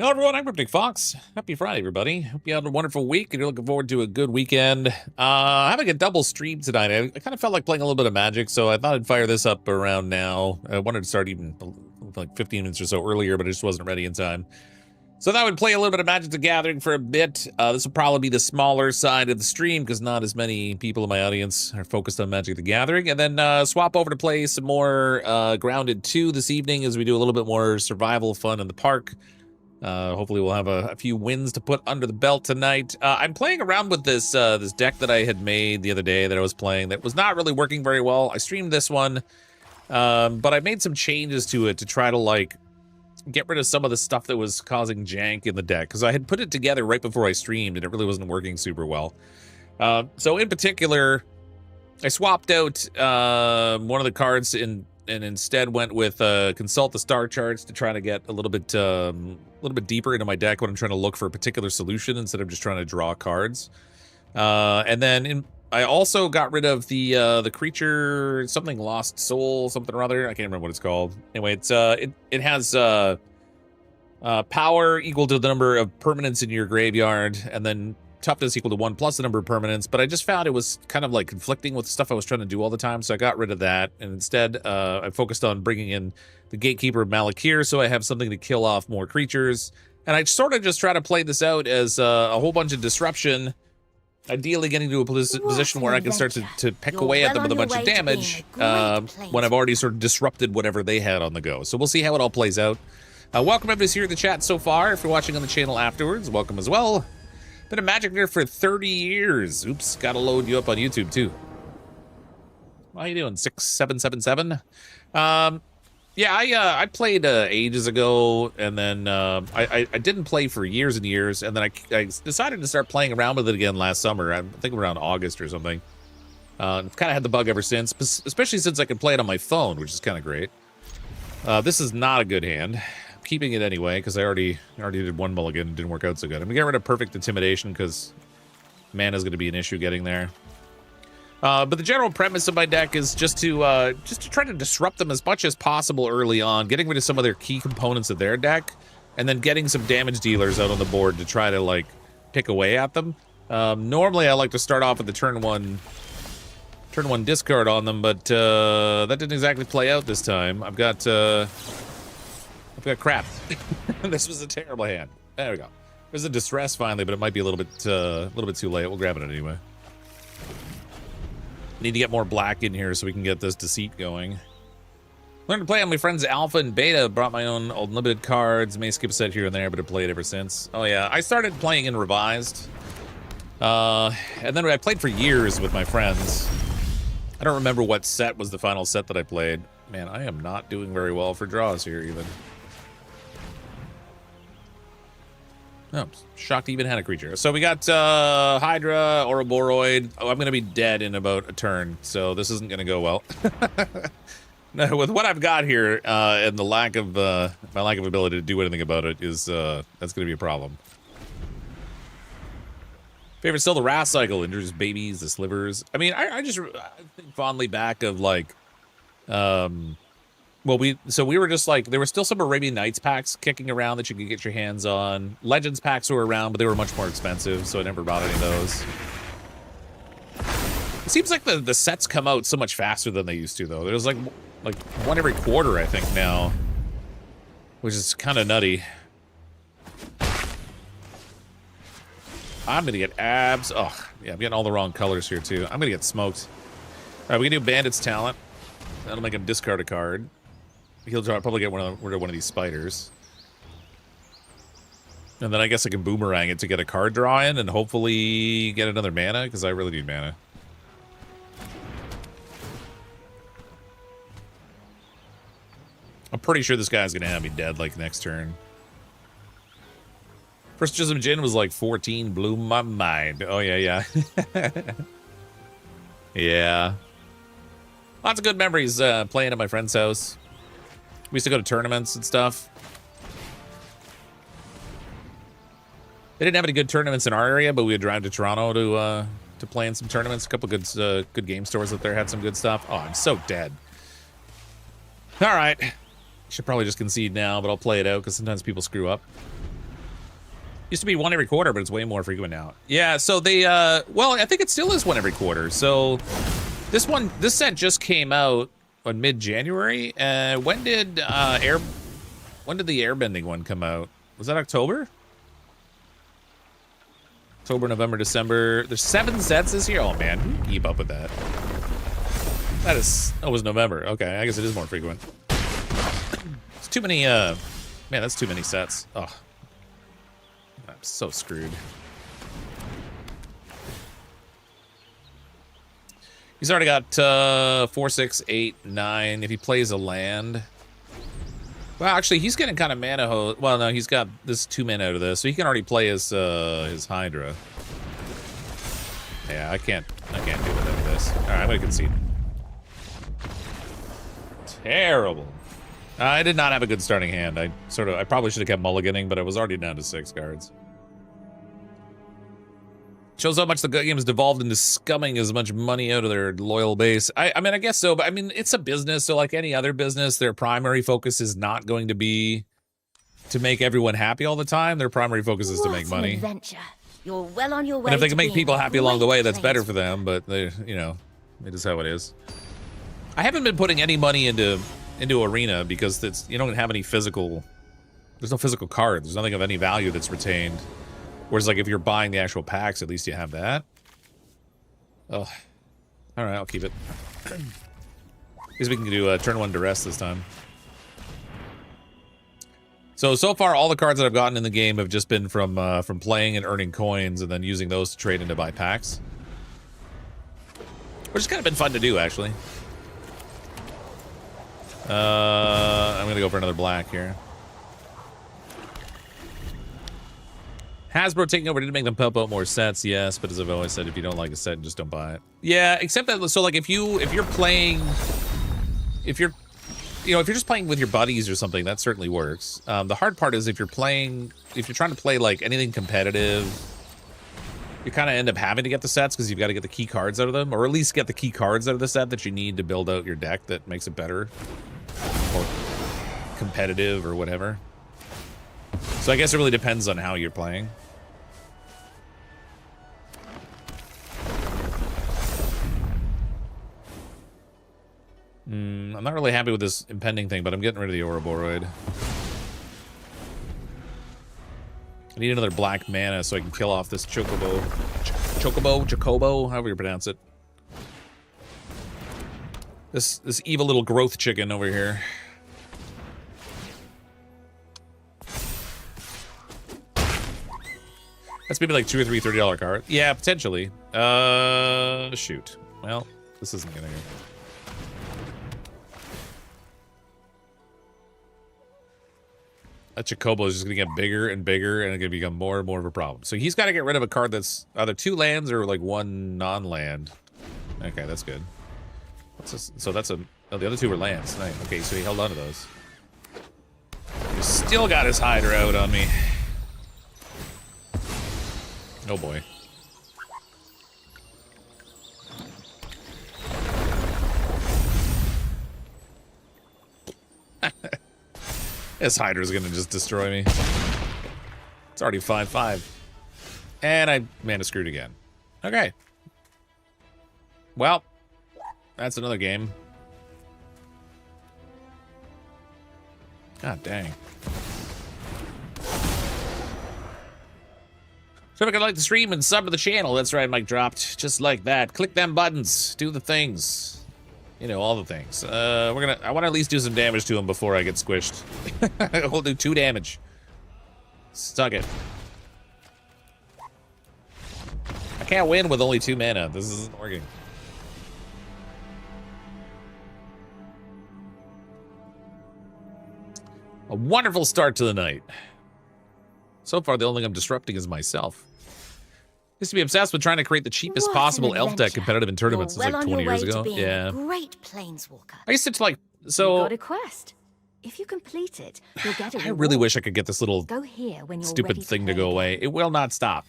Hello everyone, I'm CrypticFox. Happy Friday, everybody. Hope you had a wonderful week and you're looking forward to a good weekend. Having a double stream tonight. I kind of felt like playing a little bit of Magic, so I thought I'd fire this up around now. I wanted to start even like 15 minutes or so earlier, but I just wasn't ready in time. So that would play a little bit of Magic the Gathering for a bit. This will probably be the smaller side of the stream because not as many people in my audience are focused on Magic the Gathering. And then swap over to play some more Grounded 2 this evening as we do a little bit more survival fun in the park. Hopefully we'll have a few wins to put under the belt tonight. I'm playing around with this this deck that I had made the other day that I was playing that was not really working very well. I streamed this one, but I made some changes to it to try to like get rid of some of the stuff that was causing jank in the deck because I had put it together right before I streamed and it really wasn't working super well. So in particular, I swapped out one of the cards and instead went with consult the star charts to try to get a little bit deeper into my deck when I'm trying to look for a particular solution instead of just trying to draw cards. And then I also got rid of the creature, something lost soul, something or other. I can't remember what it's called. Anyway, it's it has power equal to the number of permanents in your graveyard, and then toughness equal to 1 plus the number of permanents, but I just found it was kind of like conflicting with stuff I was trying to do all the time, so I got rid of that, and instead I focused on bringing in the Gatekeeper of Malakir so I have something to kill off more creatures, and I sort of just try to play this out as a whole bunch of disruption, ideally getting to a position where I can start to peck away at them with a bunch of damage when I've already sort of disrupted whatever they had on the go. So we'll see how it all plays out. Welcome everybody here in the chat so far. If you're watching on the channel afterwards, welcome as well. Been a Magic nerd for 30 years. Oops, gotta load you up on YouTube too. How you doing? 6777. Yeah, I played ages ago, and then I didn't play for years and years, and then I decided to start playing around with it again last summer. I think around August or something. I've kind of had the bug ever since, especially since I can play it on my phone, which is kind of great. This is not a good hand. Keeping it anyway because I already did one mulligan and didn't work out so good. I'm gonna get rid of Perfect Intimidation because mana is gonna be an issue getting there. But the general premise of my deck is just to try to disrupt them as much as possible early on, getting rid of some of their key components of their deck, and then getting some damage dealers out on the board to try to like pick away at them. Normally I like to start off with the turn one discard on them, but that didn't exactly play out this time. I've got crap. This was a terrible hand. There we go. There's a distress finally, but it might be a little bit too late. We'll grab it anyway. Need to get more black in here so we can get this deceit going. Learned to play on my friend's alpha and beta. Brought my own unlimited cards. May skip a set here and there, but I've played ever since. Oh yeah, I started playing in revised. And then I played for years with my friends. I don't remember what set was the final set that I played. Man, I am not doing very well for draws here even. Oh, shocked he even had a creature. So we got Hydra, Ouroboros. Oh, I'm going to be dead in about a turn, so this isn't going to go well. No, with what I've got here and the lack of my lack of ability to do anything about it is that's going to be a problem. Favorite still the Wrath Cycle, introduce babies, the slivers. I mean, I just think fondly back of like well, we were just like, there were still some Arabian Nights packs kicking around that you could get your hands on. Legends packs were around, but they were much more expensive, so I never bought any of those. It seems like the sets come out so much faster than they used to, though. There's like one every quarter, I think, now, which is kind of nutty. I'm gonna get abs. Oh, yeah, I'm getting all the wrong colors here too. I'm gonna get smoked. All right, we can do Bandit's Talent. That'll make him discard a card. He'll probably get rid of one of these spiders. And then I guess I can boomerang it to get a card draw in and hopefully get another mana, because I really need mana. I'm pretty sure this guy's going to have me dead, like, next turn. First Chisholm Jin was like 14, blew my mind. Oh, yeah. Yeah. Lots of good memories playing at my friend's house. We used to go to tournaments and stuff. They didn't have any good tournaments in our area, but we would drive to Toronto to play in some tournaments. A couple good game stores up there had some good stuff. Oh, I'm so dead. All right. Should probably just concede now, but I'll play it out because sometimes people screw up. Used to be one every quarter, but it's way more frequent now. Yeah, so they, well, I think it still is one every quarter. So this set just came out on mid-January. When did the airbending one come out? Was that October? October, November, December. There's 7 sets this year. Oh man, who can keep up with that? That was November. Okay, I guess it is more frequent. It's too many, man, that's too many sets. Oh. I'm so screwed. He's already got 4, 6, 8, 9. If he plays a land. Well, actually, he's getting kind of mana hose. Well, no, he's got this 2 mana out of this, so he can already play his Hydra. Yeah, I can't do with any of this. All right, I'm gonna concede. Terrible. I did not have a good starting hand. I probably should have kept mulliganing, but I was already down to 6 cards. Shows how much the game has devolved into scumming as much money out of their loyal base. I mean, I guess so, but I mean, it's a business, so like any other business, their primary focus is not going to be to make everyone happy all the time. Their primary focus is to make money. Adventure. You're well on your way. And if they can make people happy along the way, that's better for them, but they, you know, it is how it is. I haven't been putting any money into Arena because it's, you don't have any physical, there's no physical cards. There's nothing of any value that's retained. Whereas, like, if you're buying the actual packs, at least you have that. Oh. Alright, I'll keep it. Guess we can do turn 1 duress this time. So far, all the cards that I've gotten in the game have just been from playing and earning coins and then using those to trade into buy packs. Which has kind of been fun to do, actually. I'm gonna go for another black here. Hasbro taking over didn't make them pump out more sets, yes, but as I've always said, if you don't like a set, just don't buy it. Yeah, except that, so like if you're just playing with your buddies or something, that certainly works. The hard part is if you're trying to play like anything competitive, you kind of end up having to get the sets because you've got to get the key cards out of them, or at least get the key cards out of the set that you need to build out your deck that makes it better or competitive or whatever. So I guess it really depends on how you're playing. I'm not really happy with this impending thing, but I'm getting rid of the Ouroboros. I need another black mana so I can kill off this Chocobo, however you pronounce it. This evil little growth chicken over here. That's maybe like 2 or 3 $30 cards. Yeah, potentially. Shoot. Well, this isn't gonna. That Chocobo is just gonna get bigger and bigger, and it's gonna become more and more of a problem. So he's got to get rid of a card that's either 2 lands or like 1 non-land. Okay, that's good. So that's a. Oh, the other 2 were lands. Nice. Okay, so he held on to those. He's still got his Hydra out on me. Oh boy. This Hydra's gonna just destroy me. It's already 5/5. And I mana screwed again. Okay. Well, that's another game. God dang. So if you like the stream and sub to the channel, that's right, Mike dropped. Just like that. Click them buttons. Do the things. You know, all the things. I want to at least do some damage to him before I get squished. We'll do 2 damage. Suck it. I can't win with only 2 mana. This isn't working. A wonderful start to the night. So far, the only thing I'm disrupting is myself. Used to be obsessed with trying to create the cheapest possible elf deck competitive in tournaments. It's like 20 years ago. Yeah. Great planeswalker. I used to like, so. You got a quest. If you complete it, you'll get a reward. I really wish I could get this little go here when you're stupid thing to go away. It will not stop.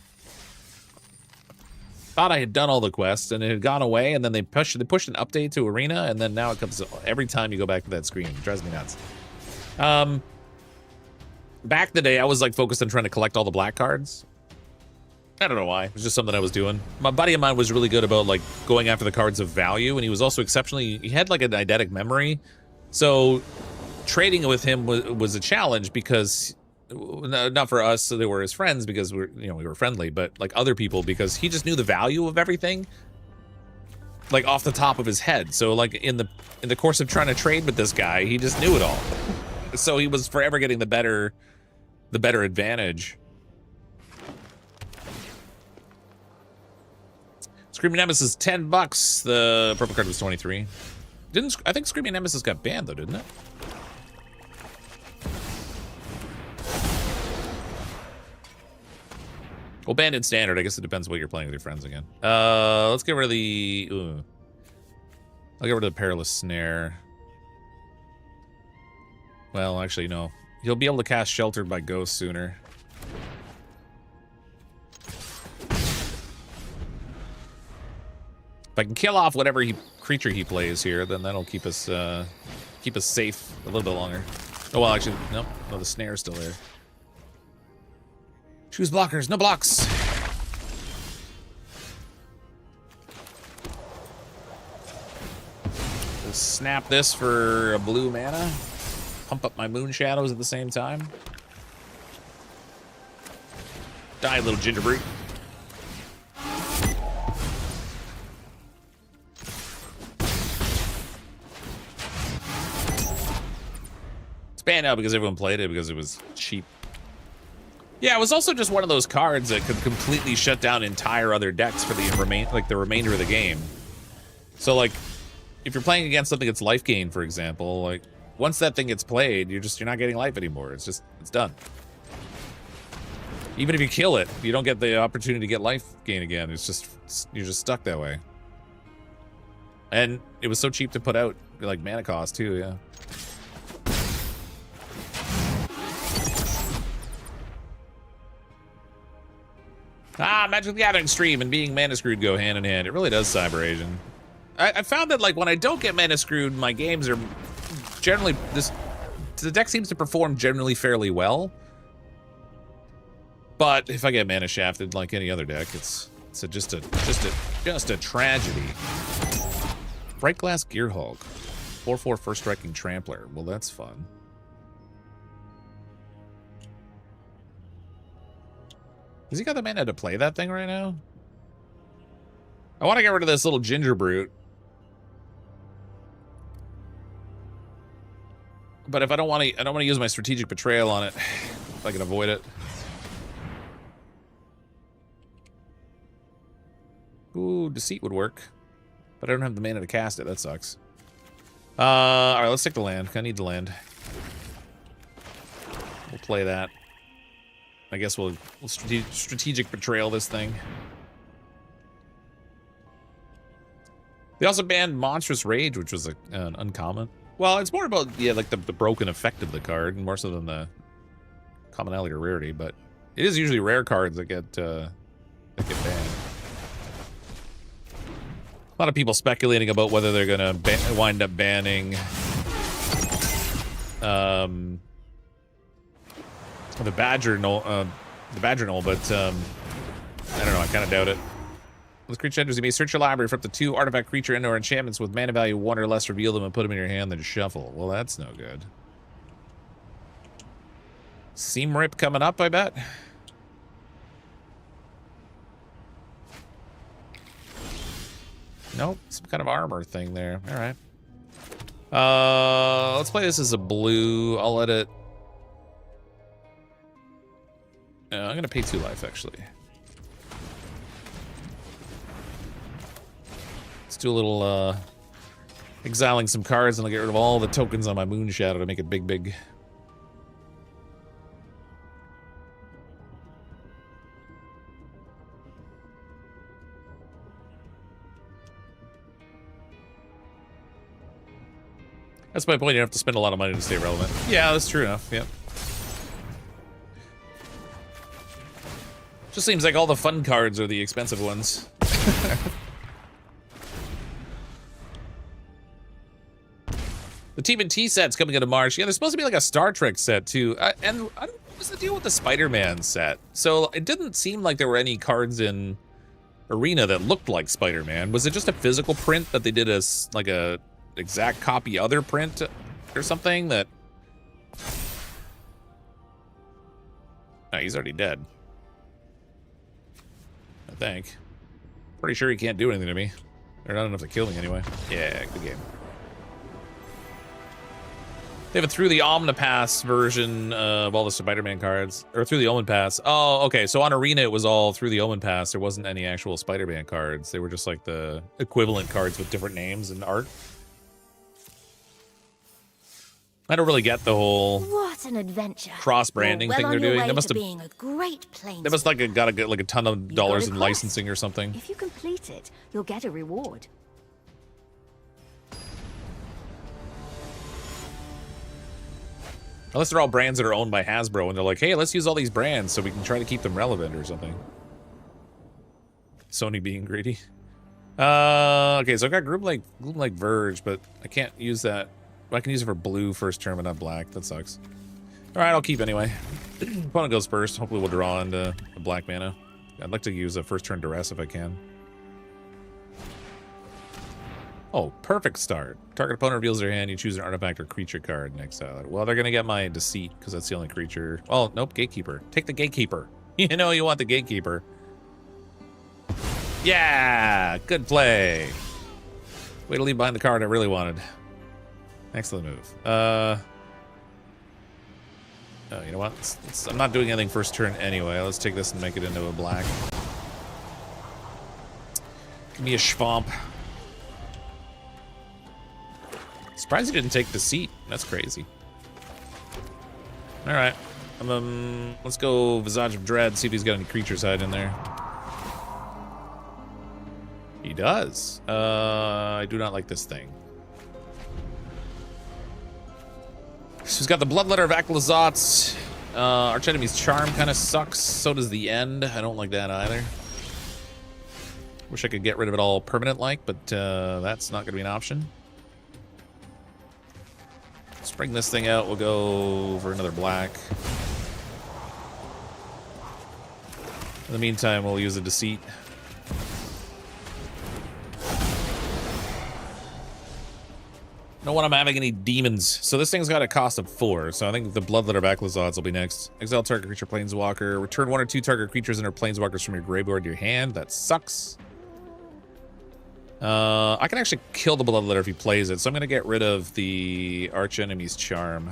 Thought I had done all the quests and it had gone away, and then they pushed an update to Arena, and then now it comes every time you go back to that screen. It drives me nuts. back in the day, I was like focused on trying to collect all the black cards. I don't know why. It was just something I was doing. My buddy of mine was really good about like going after the cards of value, and he was also exceptionally, he had like an eidetic memory. So trading with him was a challenge because, not for us, so they were his friends because we were friendly, but like other people because he just knew the value of everything, like off the top of his head. So like in the course of trying to trade with this guy, he just knew it all. So he was forever getting the better advantage. Screaming Nemesis, $10. The purple card was 23. I think Screaming Nemesis got banned though, didn't it? Well, banned in standard. I guess it depends what you're playing with your friends again. Let's get rid of the. I'll get rid of the Perilous Snare. Well, actually, no. He'll be able to cast Sheltered by Ghost sooner. If I can kill off whatever creature he plays here, then that'll keep us safe a little bit longer. Oh well, actually, no, the snare's still there. Choose blockers, no blocks. We'll snap this for a blue mana. Pump up my moon shadows at the same time. Die, little gingerbread. It's banned now because everyone played it because it was cheap. Yeah, it was also just one of those cards that could completely shut down entire other decks for the remainder of the game. So like, if you're playing against something that's life gain, for example, like once that thing gets played, you're not getting life anymore. It's done. Even if you kill it, you don't get the opportunity to get life gain again. You're just stuck that way. And it was so cheap to put out, like mana cost too, yeah. Magic the Gathering stream and being mana screwed go hand in hand. It really does, Cyber Asian. I found that like when I don't get mana screwed, my games are generally the deck seems to perform generally fairly well. But if I get mana shafted like any other deck, it's just a tragedy. Bright Glass Gearhulk, 4/4 first striking trampler. Well, that's fun. Has he got the mana to play that thing right now? I want to get rid of this little ginger brute. But if I don't want to use my strategic betrayal on it, if I can avoid it. Ooh, Deceit would work. But I don't have the mana to cast it. That sucks. Alright, let's take the land. I need the land. We'll play that. I guess we'll strategic betrayal this thing. They also banned Monstrous Rage, which was an uncommon. Well, it's more about, yeah, like the broken effect of the card, more so than the commonality or rarity, but it is usually rare cards that get banned. A lot of people speculating about whether they're gonna wind up banning the Badger Knoll, but I don't know. I kind of doubt it. With creature enters, you may search your library for up to 2 artifact, creature, and/or enchantments with mana value 1 or less. Reveal them and put them in your hand, then shuffle. Well, that's no good. Seam Rip coming up, I bet. Nope, some kind of armor thing there. All right. Let's play this as a blue. I'll let it. I'm gonna pay 2 life actually. Let's do a little exiling some cards, and I'll get rid of all the tokens on my moon shadow to make it big, big. That's my point. You don't have to spend a lot of money to stay relevant. Yeah, that's true enough. Yep. Just seems like all the fun cards are the expensive ones. The TMNT set's coming into March. Yeah, there's supposed to be like a Star Trek set too. And I don't What's the deal with the Spider-Man set? So it didn't seem like there were any cards in Arena that looked like Spider-Man. Was it just a physical print that they did as like a exact copy other print or something that... No, he's already dead. I think. Pretty sure he can't do anything to me. They're not enough to kill me anyway. Yeah, good game. They have a Through the Omnipass version of all the Spider-Man cards. Or Through the Omen Pass. Oh, okay. So on Arena, it was all Through the Omen Pass. There wasn't any actual Spider-Man cards. They were just like the equivalent cards with different names and art. I don't really get the whole What an adventure. cross-branding thing they're doing. They must have being a great they must like got to get like a ton of dollars in licensing or something. If you complete it, you'll get a reward. Unless they're all brands that are owned by Hasbro and they're like, hey, let's use all these brands so we can try to keep them relevant or something. Sony being greedy. Okay, so I got group like Verge, but I can't use that. I can use it for blue first turn, but not black. That sucks. All right, I'll keep anyway. Opponent goes first. Hopefully we'll draw into a black mana. I'd like to use a first turn duress if I can. Oh, perfect start. Target opponent reveals their hand. You choose an artifact or creature card and exile it. Well, they're going to get my Deceit because that's the only creature. Oh, nope, Gatekeeper. Take the Gatekeeper. You know you want the Gatekeeper. Yeah, good play. Way to leave behind the card I really wanted. Excellent move. Oh, you know what? I'm not doing anything first turn anyway. Let's take this and make it into a black. Give me a Schwamp. Surprised he didn't take Deceit. That's crazy. All right. Let's go Visage of Dread, see if he's got any creatures hiding in there. He does. I do not like this thing. So he's got the Bloodletter of Aklazot's. Archenemy's Charm kind of sucks. So does the End. I don't like that either. Wish I could get rid of it all permanent-like, but that's not going to be an option. Let's bring this thing out. We'll go for another black. In the meantime, we'll use a Deceit. No one I'm having any demons. So this thing's got a cost of 4. So I think the Bloodletter of Aklazot's will be next. Exile target creature planeswalker. Return 1 or 2 target creatures and their planeswalkers from your graveyard to your hand. That sucks. I can actually kill the Bloodletter if he plays it, so I'm going to get rid of the Archenemy's Charm.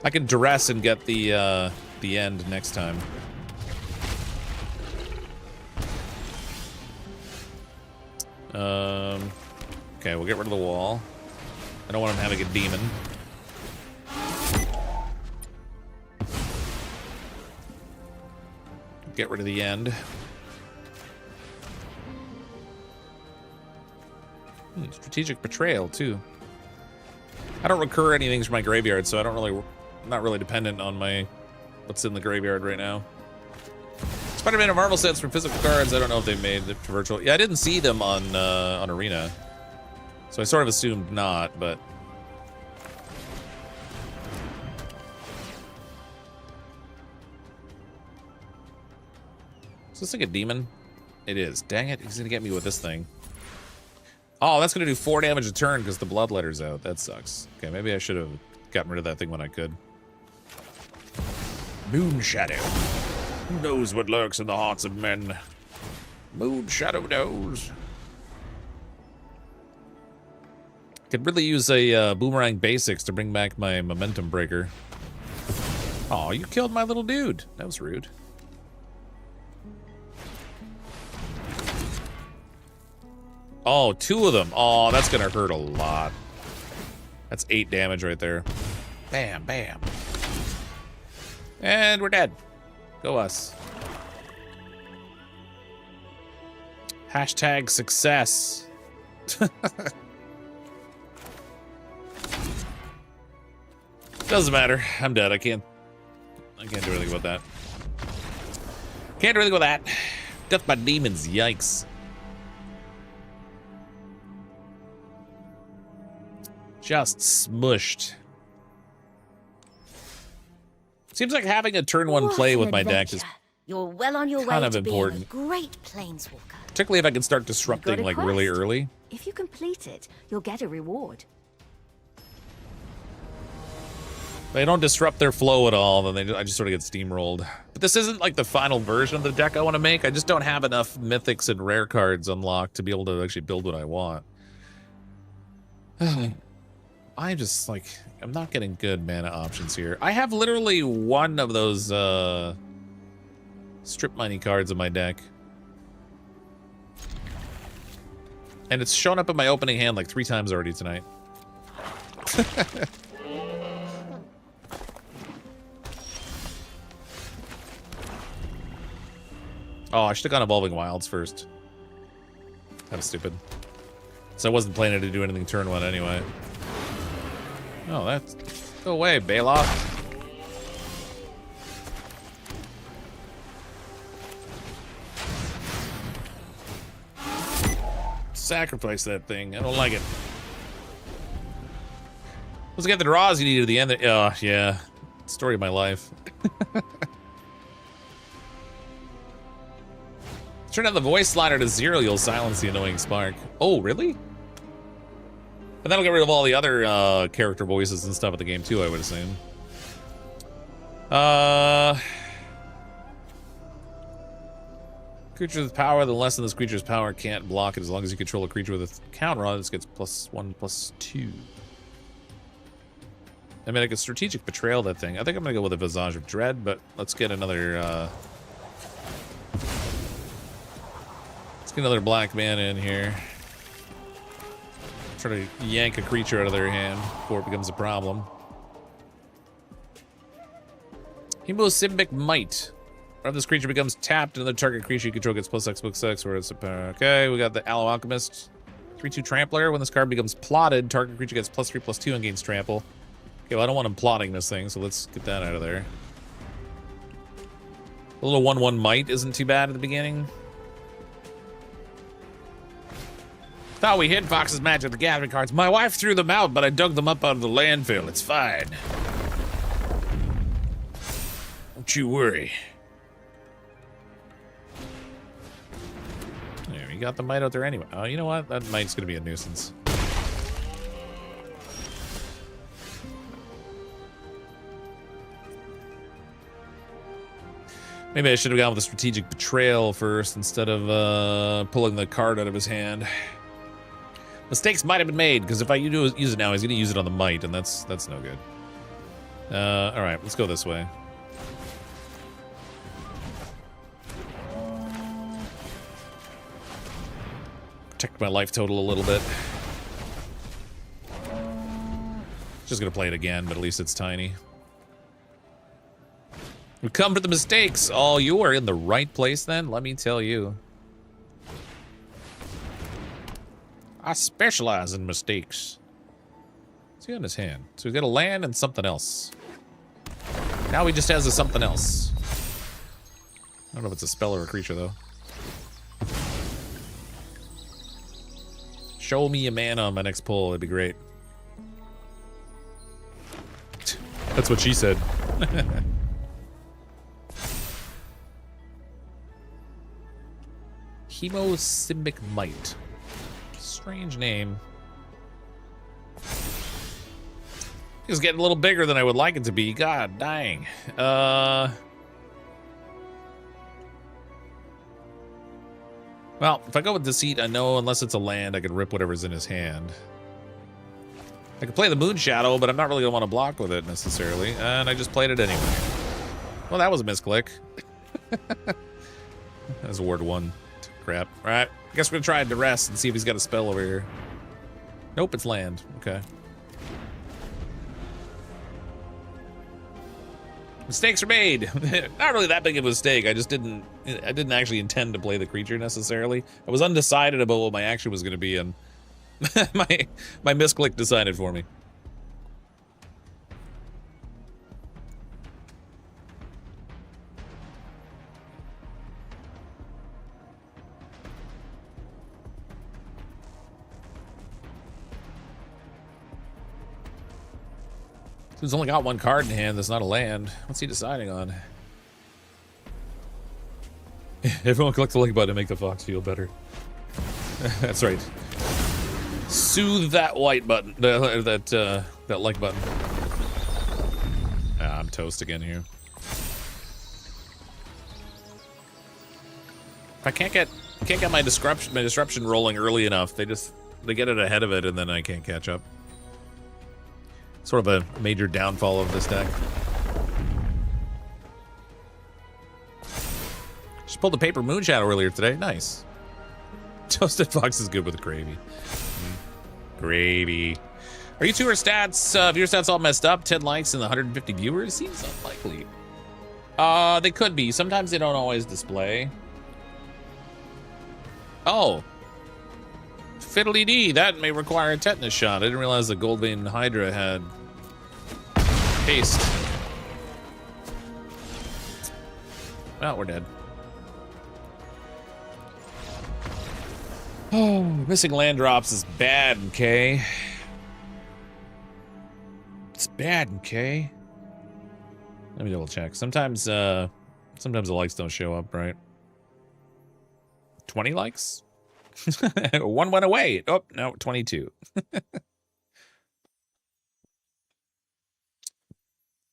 I can duress and get the End next time. Okay, we'll get rid of the wall. I don't want him having a demon. Get rid of the End. Strategic Betrayal, too. I don't recur any things from my graveyard, so I'm not really dependent on what's in the graveyard right now. Spider-Man and Marvel sets from physical cards. I don't know if they've made it to virtual. Yeah, I didn't see them on Arena, so I sort of assumed not, but. Is this like a demon? It is. Dang it, he's gonna get me with this thing. Oh, that's gonna do 4 damage a turn because the Bloodletter's out. That sucks. Okay, maybe I should have gotten rid of that thing when I could. Moon Shadow. Who knows what lurks in the hearts of men? Moon Shadow knows. Could really use a Boomerang Basics to bring back my Momentum Breaker. Oh, you killed my little dude. That was rude. Oh, 2 of them. Oh, that's gonna hurt a lot. That's 8 damage right there. Bam, bam. And we're dead. Go us. Hashtag success. Doesn't matter. I'm dead. I can't do anything about that. Can't do anything with that. Death by demons. Yikes. Just smushed. Seems like having a turn 1 play with my deck is You're well on your way kind of to being a important. great planeswalker. Particularly if I can start You've disrupting got a like really quest. early. If you complete it, you'll get a reward. If they don't disrupt their flow at all, then I just sort of get steamrolled. But this isn't like the final version of the deck I want to make. I just don't have enough mythics and rare cards unlocked to be able to actually build what I want. I'm just like, I'm not getting good mana options here. I have literally one of those strip mining cards in my deck. And it's shown up in my opening hand like 3 times already tonight. Oh, I should have gone Evolving Wilds first. That was stupid. So I wasn't planning to do anything turn 1 anyway. Oh, that's... Go away, Baloth. Sacrifice that thing. I don't like it. Let's get the draws you needed at the end. Oh, yeah. Story of my life. Turn down the voice slider to 0, you'll silence the annoying spark. Oh, really? And that'll get rid of all the other character voices and stuff at the game too, I would assume. Creature with power, the less than this creature's power can't block it as long as you control a creature with a counter on it. This gets +1/+2. I mean, I could strategic betrayal that thing. I think I'm gonna go with a Visage of Dread, but let's get another get another black mana in here. Try to yank a creature out of their hand before it becomes a problem. Hemosymbic Might. Whenever this creature becomes tapped, another target creature you control gets +X/+X, where it's a... Okay, we got the Aloe Alchemist. 3/2 Trampler. When this card becomes plotted, target creature gets +3/+2 and gains trample. Okay, well, I don't want him plotting this thing, so let's get that out of there. A little 1/1 Might isn't too bad at the beginning. Thought we hid Fox's Magic the Gathering cards. My wife threw them out, but I dug them up out of the landfill. It's fine. Don't you worry. There, you got the Might out there anyway. Oh, you know what? That Might's gonna be a nuisance. Maybe I should have gone with a strategic betrayal first instead of pulling the card out of his hand. Mistakes might have been made, because if I use it now, he's going to use it on the Might, and that's no good. Alright, let's go this way. Protect my life total a little bit. Just going to play it again, but at least it's tiny. We come for the mistakes. Oh, you are in the right place then, let me tell you. I specialize in mistakes. What's he on his hand? So he's got a land and something else. Now he just has a something else. I don't know if it's a spell or a creature though. Show me a mana on my next pull, that'd be great. That's what she said. Hemosymbic Might. Strange name. It's getting a little bigger than I would like it to be. God dang. Well, if I go with Deceit, I know unless it's a land, I can rip whatever's in his hand. I could play the Moon Shadow, but I'm not really going to want to block with it necessarily. And I just played it anyway. Well, that was a misclick. That was Ward 1. Crap. Alright. I guess we're gonna try Duress and see if he's got a spell over here. Nope, it's land. Okay. Mistakes are made. Not really that big of a mistake. I didn't actually intend to play the creature necessarily. I was undecided about what my action was gonna be, and my misclick decided for me. He's only got one card in hand that's not a land. What's he deciding on? Everyone click the like button to make the fox feel better. That's right. Soothe that white button. That like button. Ah, I'm toast again here. If I can't get my disruption rolling early enough, they get it ahead of it, and then I can't catch up. Sort of a major downfall of this deck. Just pulled the Paper Moonshadow earlier today. Nice. Toasted Fox is good with gravy. Gravy. Are you two or stats? Viewer stats all messed up. 10 likes and 150 viewers? Seems unlikely. They could be. Sometimes they don't always display. Oh. Fiddly dee, that may require a tetanus shot. I didn't realize the Goldvein Hydra had haste. Well, we're dead. Oh, missing land drops is bad, okay? It's bad, okay? Let me double check. Sometimes the likes don't show up, right? 20 likes? One went away. Oh, no, 22.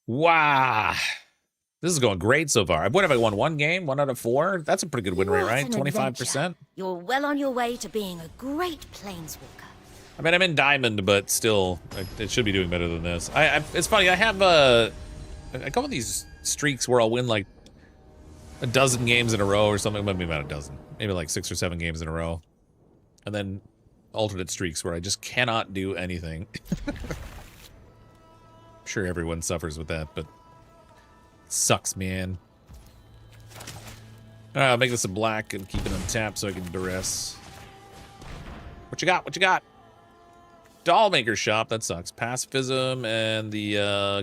Wow. This is going great so far. What have I won? One game? 1 out of 4? That's a pretty good win rate, right? 25%? You're well on your way to being a great planeswalker. I mean, I'm in Diamond, but still, it should be doing better than this. It's funny, I have a couple of these streaks where I'll win like a dozen games in a row or something. Maybe about a dozen. Maybe like 6 or 7 games in a row. And then alternate streaks where I just cannot do anything. I'm sure everyone suffers with that, but it sucks, man. All right, I'll make this a black and keep it untapped so I can duress. What you got? What you got? Dollmaker Shop, that sucks. Pacifism and the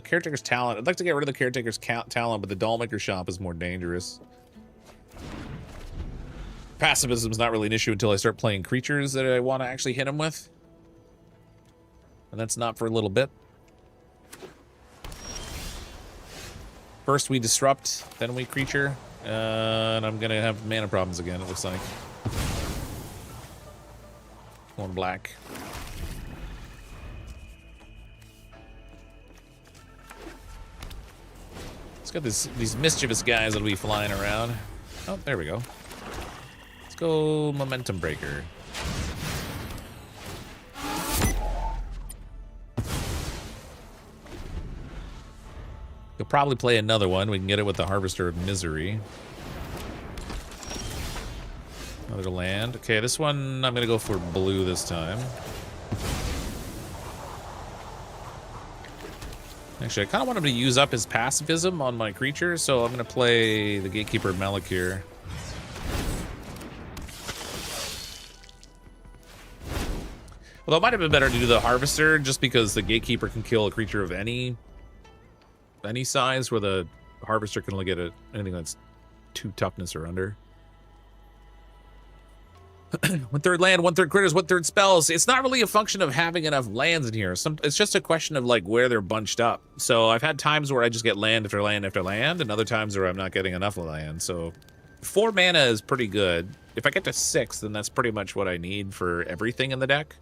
Caretaker's Talent. I'd like to get rid of the Caretaker's Talent, but the Dollmaker Shop is more dangerous. Pacifism's not really an issue until I start playing creatures that I want to actually hit them with. And that's not for a little bit. First we disrupt, then we creature. And I'm going to have mana problems again, it looks like. One black. It's got these mischievous guys that'll be flying around. Oh, there we go. Let's go Momentum Breaker. You'll probably play another one. We can get it with the Harvester of Misery. Another land. Okay, this one I'm gonna go for blue this time. Actually, I kind of want him to use up his pacifism on my creature, so I'm going to play the Gatekeeper Malik here. Although it might have been better to do the Harvester, just because the Gatekeeper can kill a creature of any size, where the Harvester can only get anything that's 2 toughness or under. 1/3 land, 1/3 critters, 1/3 spells. It's not really a function of having enough lands in here. It's just a question of like where they're bunched up. So I've had times where I just get land after land after land, and other times where I'm not getting enough land. So 4 mana is pretty good. If I get to 6, then that's pretty much what I need for everything in the deck.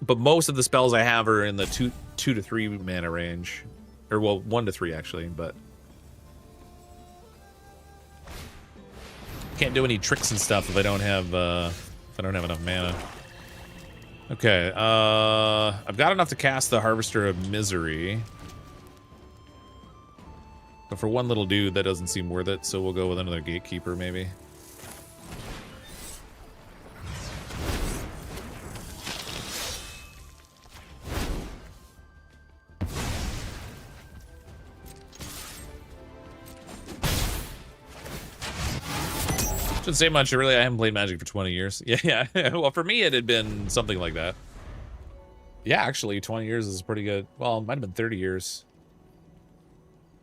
But most of the spells I have are in the 2 to 3 mana range, or well, 1 to 3 actually, but. Can't do any tricks and stuff if I don't have enough mana. Okay, I've got enough to cast the Harvester of Misery. But for one little dude, that doesn't seem worth it, so we'll go with another Gatekeeper, maybe. Shouldn't say much, really. I haven't played Magic for 20 years. Yeah. Well, for me, it had been something like that. Yeah, actually, 20 years is pretty good. Well, it might have been 30 years.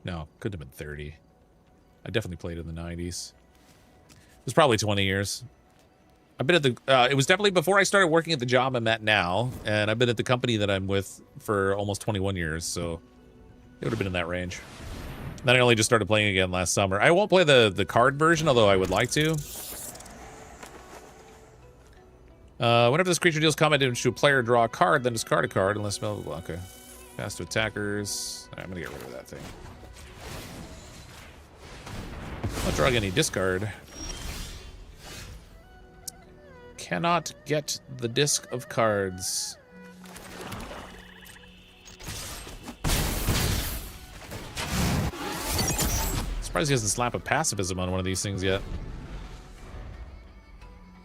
No, couldn't have been 30. I definitely played in the 90s. It was probably 20 years. I've been at the, it was definitely before I started working at the job I'm at now, and I've been at the company that I'm with for almost 21 years, so it would have been in that range. Then I only just started playing again last summer. I won't play the card version, although I would like to. Whenever this creature deals combat damage to a player, draw a card, then discard a card, unless blah, blah, blah. Okay. Pass to attackers. All right, I'm gonna get rid of that thing. Not drawing any discard. Cannot get the disc of cards. Surprised he hasn't slapped a pacifism on one of these things yet.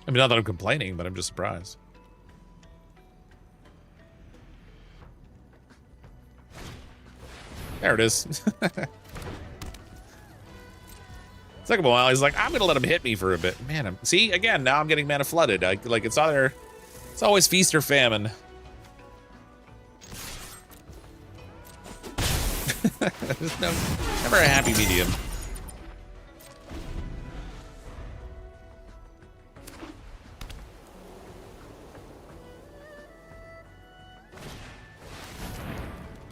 I mean, not that I'm complaining, but I'm just surprised. There it is. It took him a while. He's like, I'm gonna let him hit me for a bit. Man, see, again, now I'm getting mana flooded. Like, it's either, it's always feast or famine. There's never a happy medium.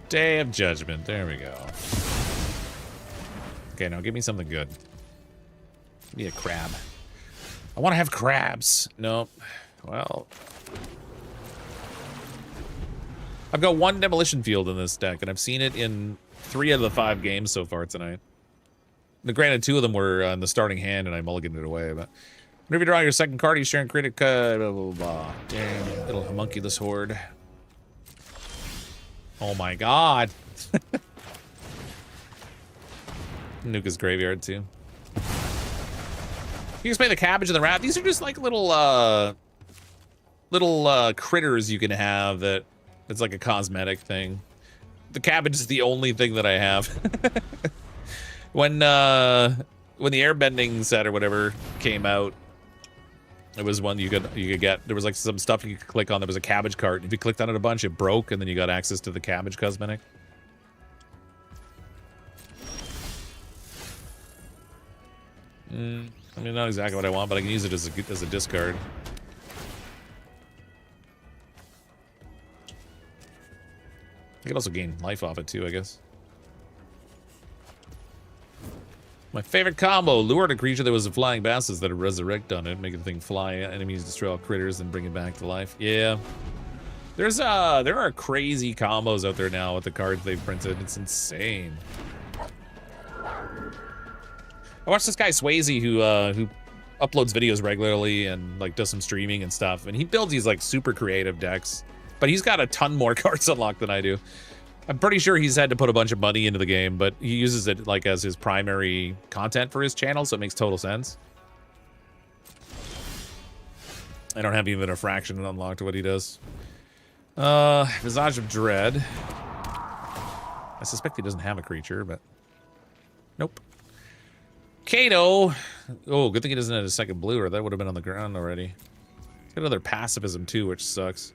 Day of Judgment. There we go. Okay, now give me something good. Give me a crab. I want to have crabs. Nope. Well, I've got one demolition field in this deck, and I've seen it in 3 out of the 5 games so far tonight. Now, granted, 2 of them were in the starting hand, and I mulliganed it away, but whenever you draw your second card, you share and critic, blah, blah, blah. Dang, little homunculus horde. Oh my god. Nuke his graveyard too. You just play the cabbage and the rat. These are just like little critters you can have that it's like a cosmetic thing. The cabbage is the only thing that I have. When the airbending set or whatever came out, it was one you could get. There was like some stuff you could click on. There was a cabbage cart. If you clicked on it a bunch, it broke, and then you got access to the cabbage cosmetic. I mean, not exactly what I want, but I can use it as a discard. I could also gain life off it too, I guess. My favorite combo: lure a creature that was a flying bastards that resurrect on it, make the thing fly, enemies destroy all critters, and bring it back to life. Yeah. There are crazy combos out there now with the cards they've printed. It's insane. I watched this guy Swayze who uploads videos regularly and like does some streaming and stuff, and he builds these like super creative decks, but he's got a ton more cards unlocked than I do. I'm pretty sure he's had to put a bunch of money into the game, but he uses it like as his primary content for his channel, so it makes total sense. I don't have even a fraction unlocked to what he does. Visage of Dread. I suspect he doesn't have a creature, but nope. Kato. Oh, good thing he doesn't have a second blue, or that would have been on the ground already. He's got another pacifism too, which sucks.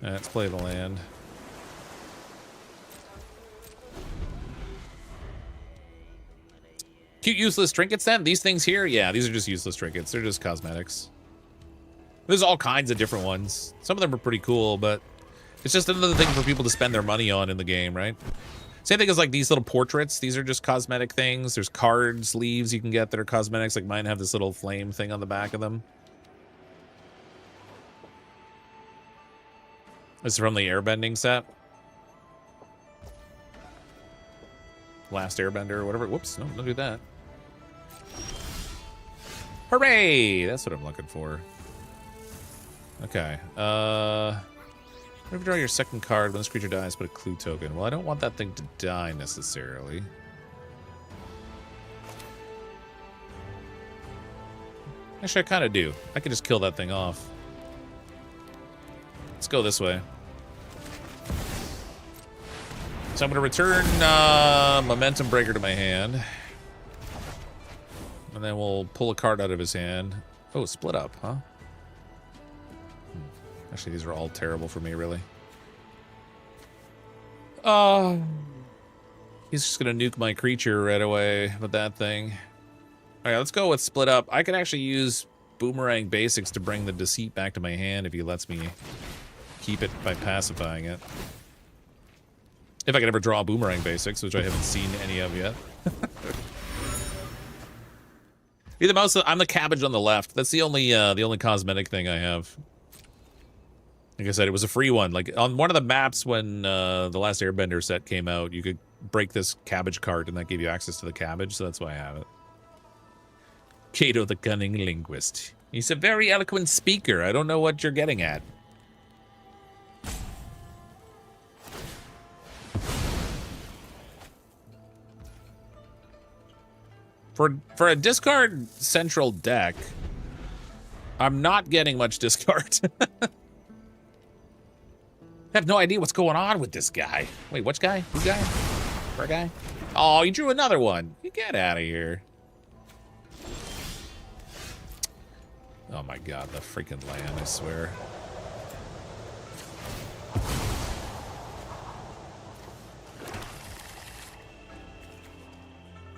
Let's play the land. Cute useless trinkets then? These things here? Yeah, these are just useless trinkets. They're just cosmetics. There's all kinds of different ones. Some of them are pretty cool, but it's just another thing for people to spend their money on in the game, right? Same thing as like these little portraits. These are just cosmetic things. There's card sleeves you can get that are cosmetics. Like mine have this little flame thing on the back of them. This is from the airbending set. Last Airbender or whatever. Whoops, no, don't do that. Hooray! That's what I'm looking for. Okay. Whenever you draw your second card, when this creature dies, put a clue token. Well, I don't want that thing to die necessarily. Actually, I kind of do. I can just kill that thing off. Let's go this way. So I'm going to return Momentum Breaker to my hand. And then we'll pull a card out of his hand. Oh, split up, huh? Actually, these are all terrible for me, really. He's just going to nuke my creature right away with that thing. All right, let's go with split up. I can actually use Boomerang Basics to bring the deceit back to my hand if he lets me keep it by pacifying it. If I can ever draw Boomerang Basics, which I haven't seen any of yet. I'm the cabbage on the left. That's the only cosmetic thing I have. Like I said, it was a free one. Like on one of the maps when the last Airbender set came out, you could break this cabbage card and that gave you access to the cabbage, so that's why I have it. Cato the Cunning Linguist. He's a very eloquent speaker. I don't know what you're getting at. For a discard central deck, I'm not getting much discard. I have no idea what's going on with this guy. Wait, which guy? Who guy? Where guy? Oh, you drew another one. You get out of here. Oh my god, the freaking land, I swear.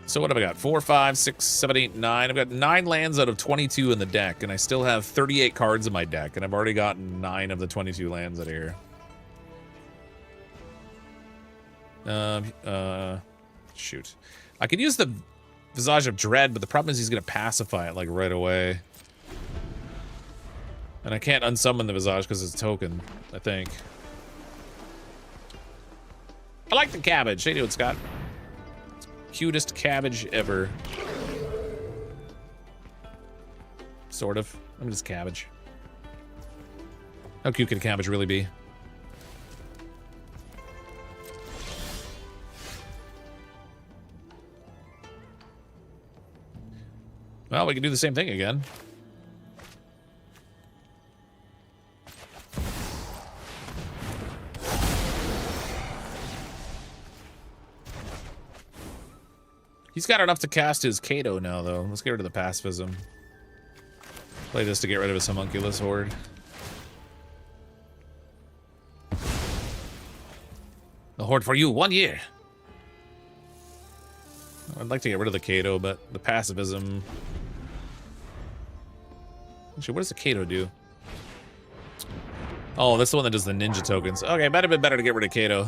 So what have I got? 4, 5, 6, 7, 8, 9. I've got 9 lands out of 22 in the deck, and I still have 38 cards in my deck, and I've already gotten 9 of the 22 lands out of here. Shoot. I could use the Visage of Dread, but the problem is he's going to pacify it, like, right away. And I can't unsummon the Visage because it's a token, I think. I like the cabbage. How you doing, Scott? Cutest cabbage ever. Sort of. I'm just cabbage. How cute could a cabbage really be? Well, we can do the same thing again. He's got enough to cast his Cato now, though. Let's get rid of the pacifism. Play this to get rid of his homunculus horde. The horde for you, 1 year. I'd like to get rid of the Cato, but the pacifism... Actually, what does the Cato do? Oh, that's the one that does the ninja tokens. Okay, might have been better to get rid of Cato.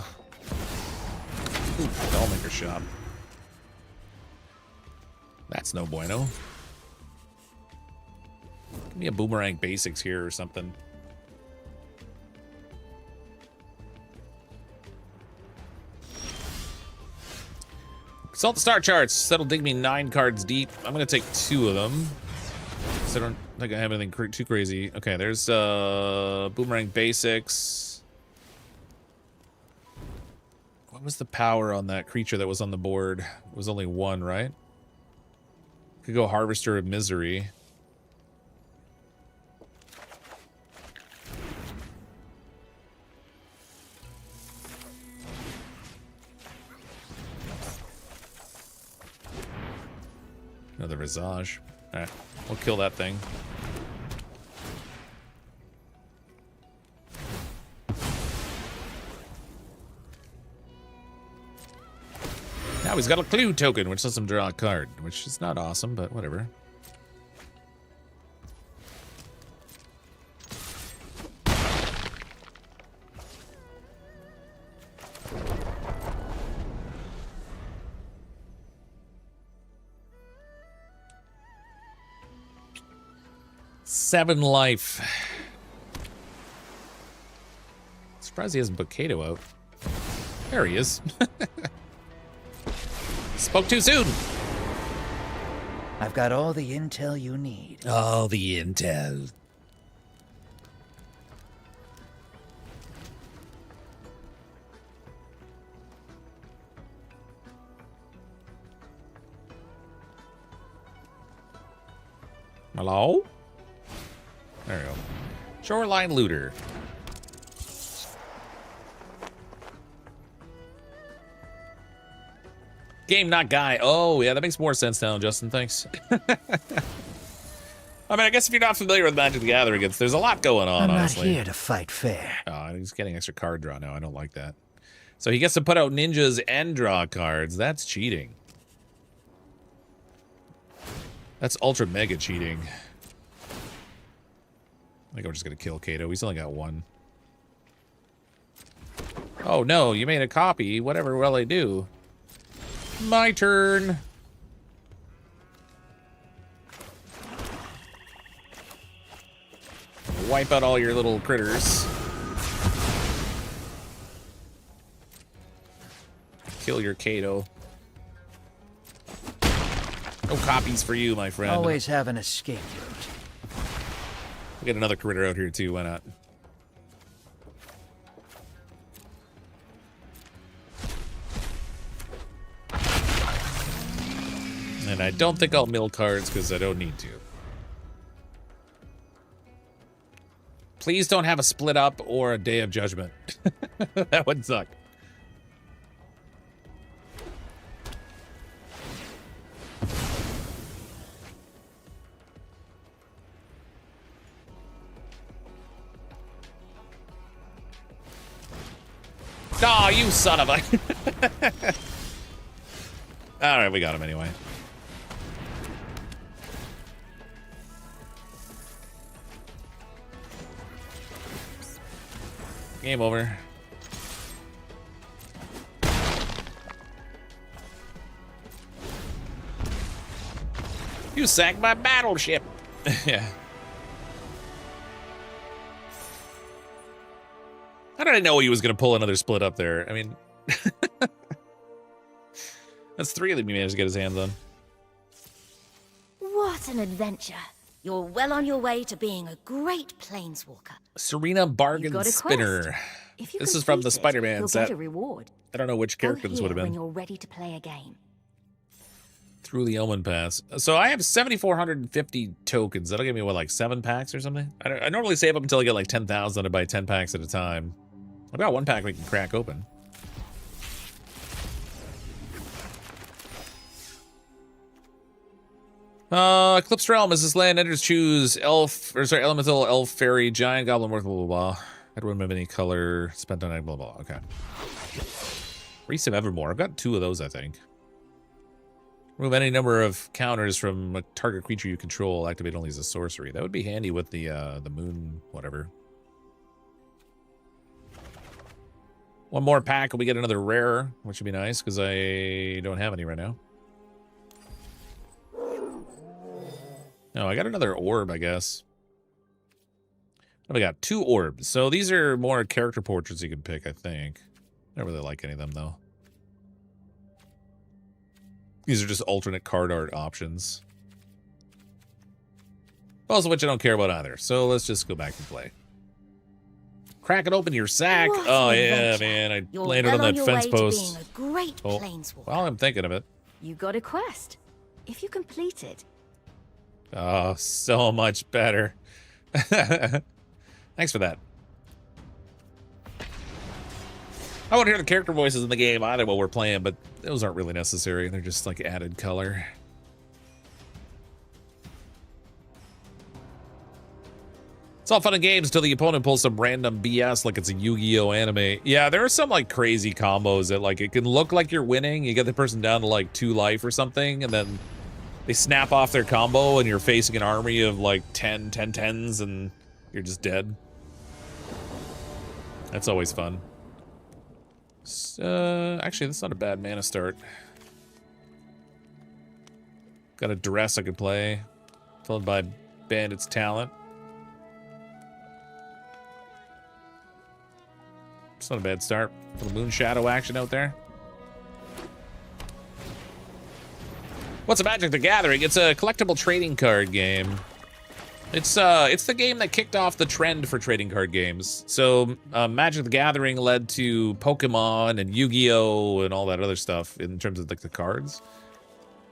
Ooh, Dollmaker shop. That's no bueno. Give me a Boomerang Basics here or something. Consult the star charts. That'll dig me 9 cards deep. I'm going to take 2 of them. So I don't think I have anything too crazy. Okay, there's Boomerang Basics. What was the power on that creature that was on the board? It was only 1, right? Could go Harvester of Misery. Another Visage. Alright, we'll kill that thing. Now he's got a clue token, which lets him draw a card, which is not awesome, but whatever. Seven life. Surprised he hasn't put Cato out. There he is. Spoke too soon. I've got all the intel you need. All the intel. Hello? There we go. Shoreline Looter. Game, not guy. Oh, yeah, that makes more sense now, Justin. Thanks. I mean, I guess if you're not familiar with Magic the Gathering, there's a lot going on, honestly. I'm not here to fight fair. Oh, he's getting extra card draw now. I don't like that. So he gets to put out ninjas and draw cards. That's cheating. That's ultra mega cheating. I think I'm just gonna kill Kato. He's only got one. Oh no, you made a copy. Whatever will I do? My turn. Wipe out all your little critters. Kill your Kato. No copies for you, my friend. Always have an escape route. We'll get another critter out here too, why not? And I don't think I'll mill cards because I don't need to. Please don't have a split up or a Day of Judgment. That would suck. Oh, you son of a... Alright, we got him anyway. Game over. You sank my battleship. Yeah. How did I know he was going to pull another split up there? I mean, that's 3 of them he managed to get his hands on. What an adventure. You're well on your way to being a great planeswalker. Serena Bargain Spinner. This is from the Spider-Man set. Get a reward. I don't know which character this would have been. When you're ready to play a game. Through the Omen Pass. So I have 7,450 tokens. That'll give me, what, like 7 packs or something? I normally save up until I get like 10,000 to buy 10 packs at a time. I've got 1 pack we can crack open. Eclipsed Realm. As this land enters, choose elemental, elf, fairy, giant, goblin, worth, blah, blah, blah. I don't remember any color, spent on egg, blah, blah, okay. Reese of Evermore. I've got 2 of those, I think. Remove any number of counters from a target creature you control. Activate only as a sorcery. That would be handy with the moon, whatever. 1 more pack and we get another rare, which would be nice because I don't have any right now. No, I got another orb, I guess. Oh, we got 2 orbs. So these are more character portraits you can pick, I think. I don't really like any of them, though. These are just alternate card art options. Most of which I don't care about either. So let's just go back and play. Crack it open your sack. What Oh, yeah, adventure. man. I You're landed well on that fence your way post. To being a great Oh, planeswalker. well, I'm thinking of it. You got a quest. If you complete it, Oh, so much better. Thanks for that. I want to hear the character voices in the game either while we're playing, but those aren't really necessary. They're just like added color. It's all fun and games until the opponent pulls some random BS like it's a Yu-Gi-Oh anime. Yeah, there are some like crazy combos that like it can look like you're winning. You get the person down to like 2 life or something, and then they snap off their combo and you're facing an army of like 10/10s and you're just dead. That's always fun. Actually, that's not a bad mana start. Got a Duress I could play, followed by Bandit's Talent. It's not a bad start for the Moon Shadow action out there. What's a Magic the Gathering? It's a collectible trading card game. It's the game that kicked off the trend for trading card games. So Magic the Gathering led to Pokemon and Yu-Gi-Oh and all that other stuff in terms of like the cards.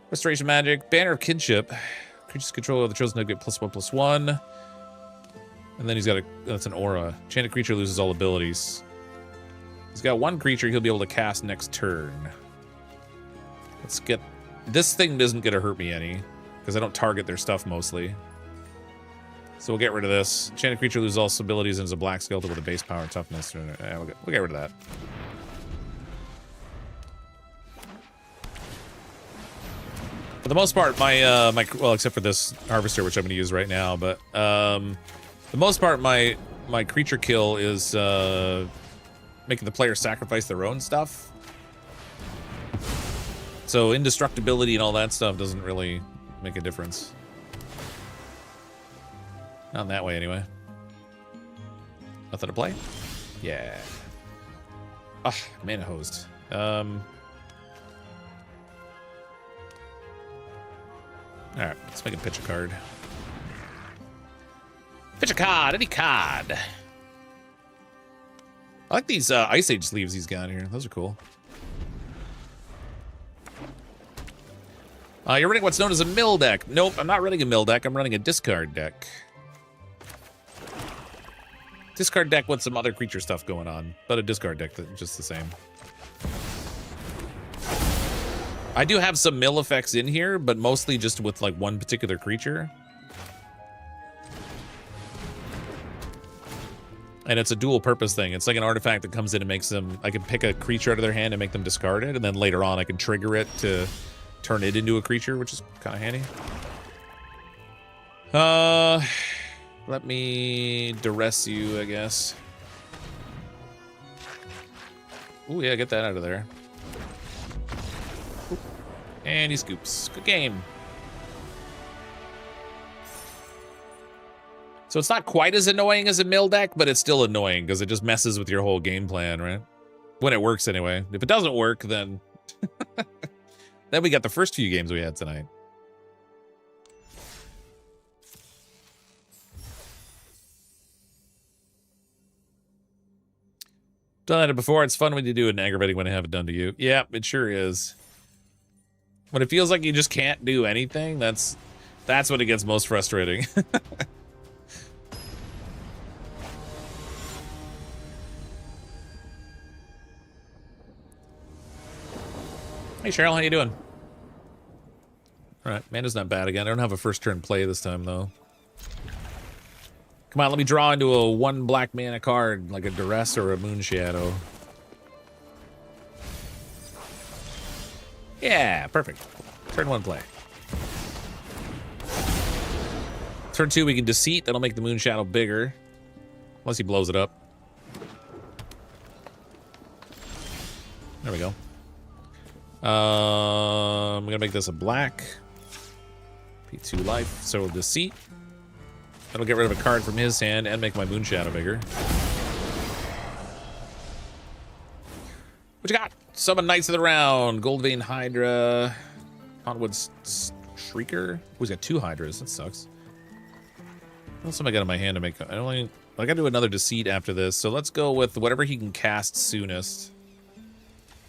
Restoration Magic, Banner of Kinship. Creatures control of the chosen to get +1/+1. And then he's got that's an aura. Enchanted creature loses all abilities. He's got 1 creature he'll be able to cast next turn. Let's get... This thing isn't going to hurt me any, because I don't target their stuff mostly. So we'll get rid of this. Enchanted creature loses all abilities and is a black skeleton with a base power and toughness. Yeah, we'll get rid of that. For the most part, my well, except for this harvester, which I'm going to use right now, but the most part, my creature kill is making the player sacrifice their own stuff. So indestructibility and all that stuff doesn't really make a difference. Not in that way, anyway. Nothing to play? Yeah. Ah, mana hosed. Alright, let's make a pitch a card. Pitch a card, any card. I like these Ice Age sleeves he's got here. Those are cool. You're running what's known as a mill deck. Nope, I'm not running a mill deck. I'm running a discard deck. Discard deck with some other creature stuff going on, but a discard deck that's just the same. I do have some mill effects in here, but mostly just with like one particular creature. And it's a dual purpose thing. It's like an artifact that comes in and makes them, I can pick a creature out of their hand and make them discard it, and then later on I can trigger it to turn it into a creature, which is kind of handy. Let me duress you, I guess. Ooh, yeah, get that out of there. Ooh. And he scoops. Good game. So it's not quite as annoying as a mill deck, but it's still annoying because it just messes with your whole game plan, right? When it works, anyway. If it doesn't work, then... then we got the first few games we had tonight. Done that before. It's fun when you do it and aggravating when I have it done to you. Yeah, it sure is. When it feels like you just can't do anything, that's when it gets most frustrating. Hey Cheryl, how you doing? All right, Mana's not bad again. I don't have a first turn play this time though. Come on, let me draw into a 1 black mana card, like a Duress or a Moonshadow. Yeah, perfect. Turn 1 play. Turn 2 we can Deceit. That'll make the Moonshadow bigger. Unless he blows it up. There we go. I'm gonna make this a black. P2 life, so Deceit. That'll get rid of a card from his hand and make my Moonshadow bigger. What you got? Summon Knights of the Round, Goldvein Hydra, Onwood Shrieker. Who's got 2 Hydras? That sucks. What else have I got in my hand to make? I gotta do another Deceit after this, so let's go with whatever he can cast soonest.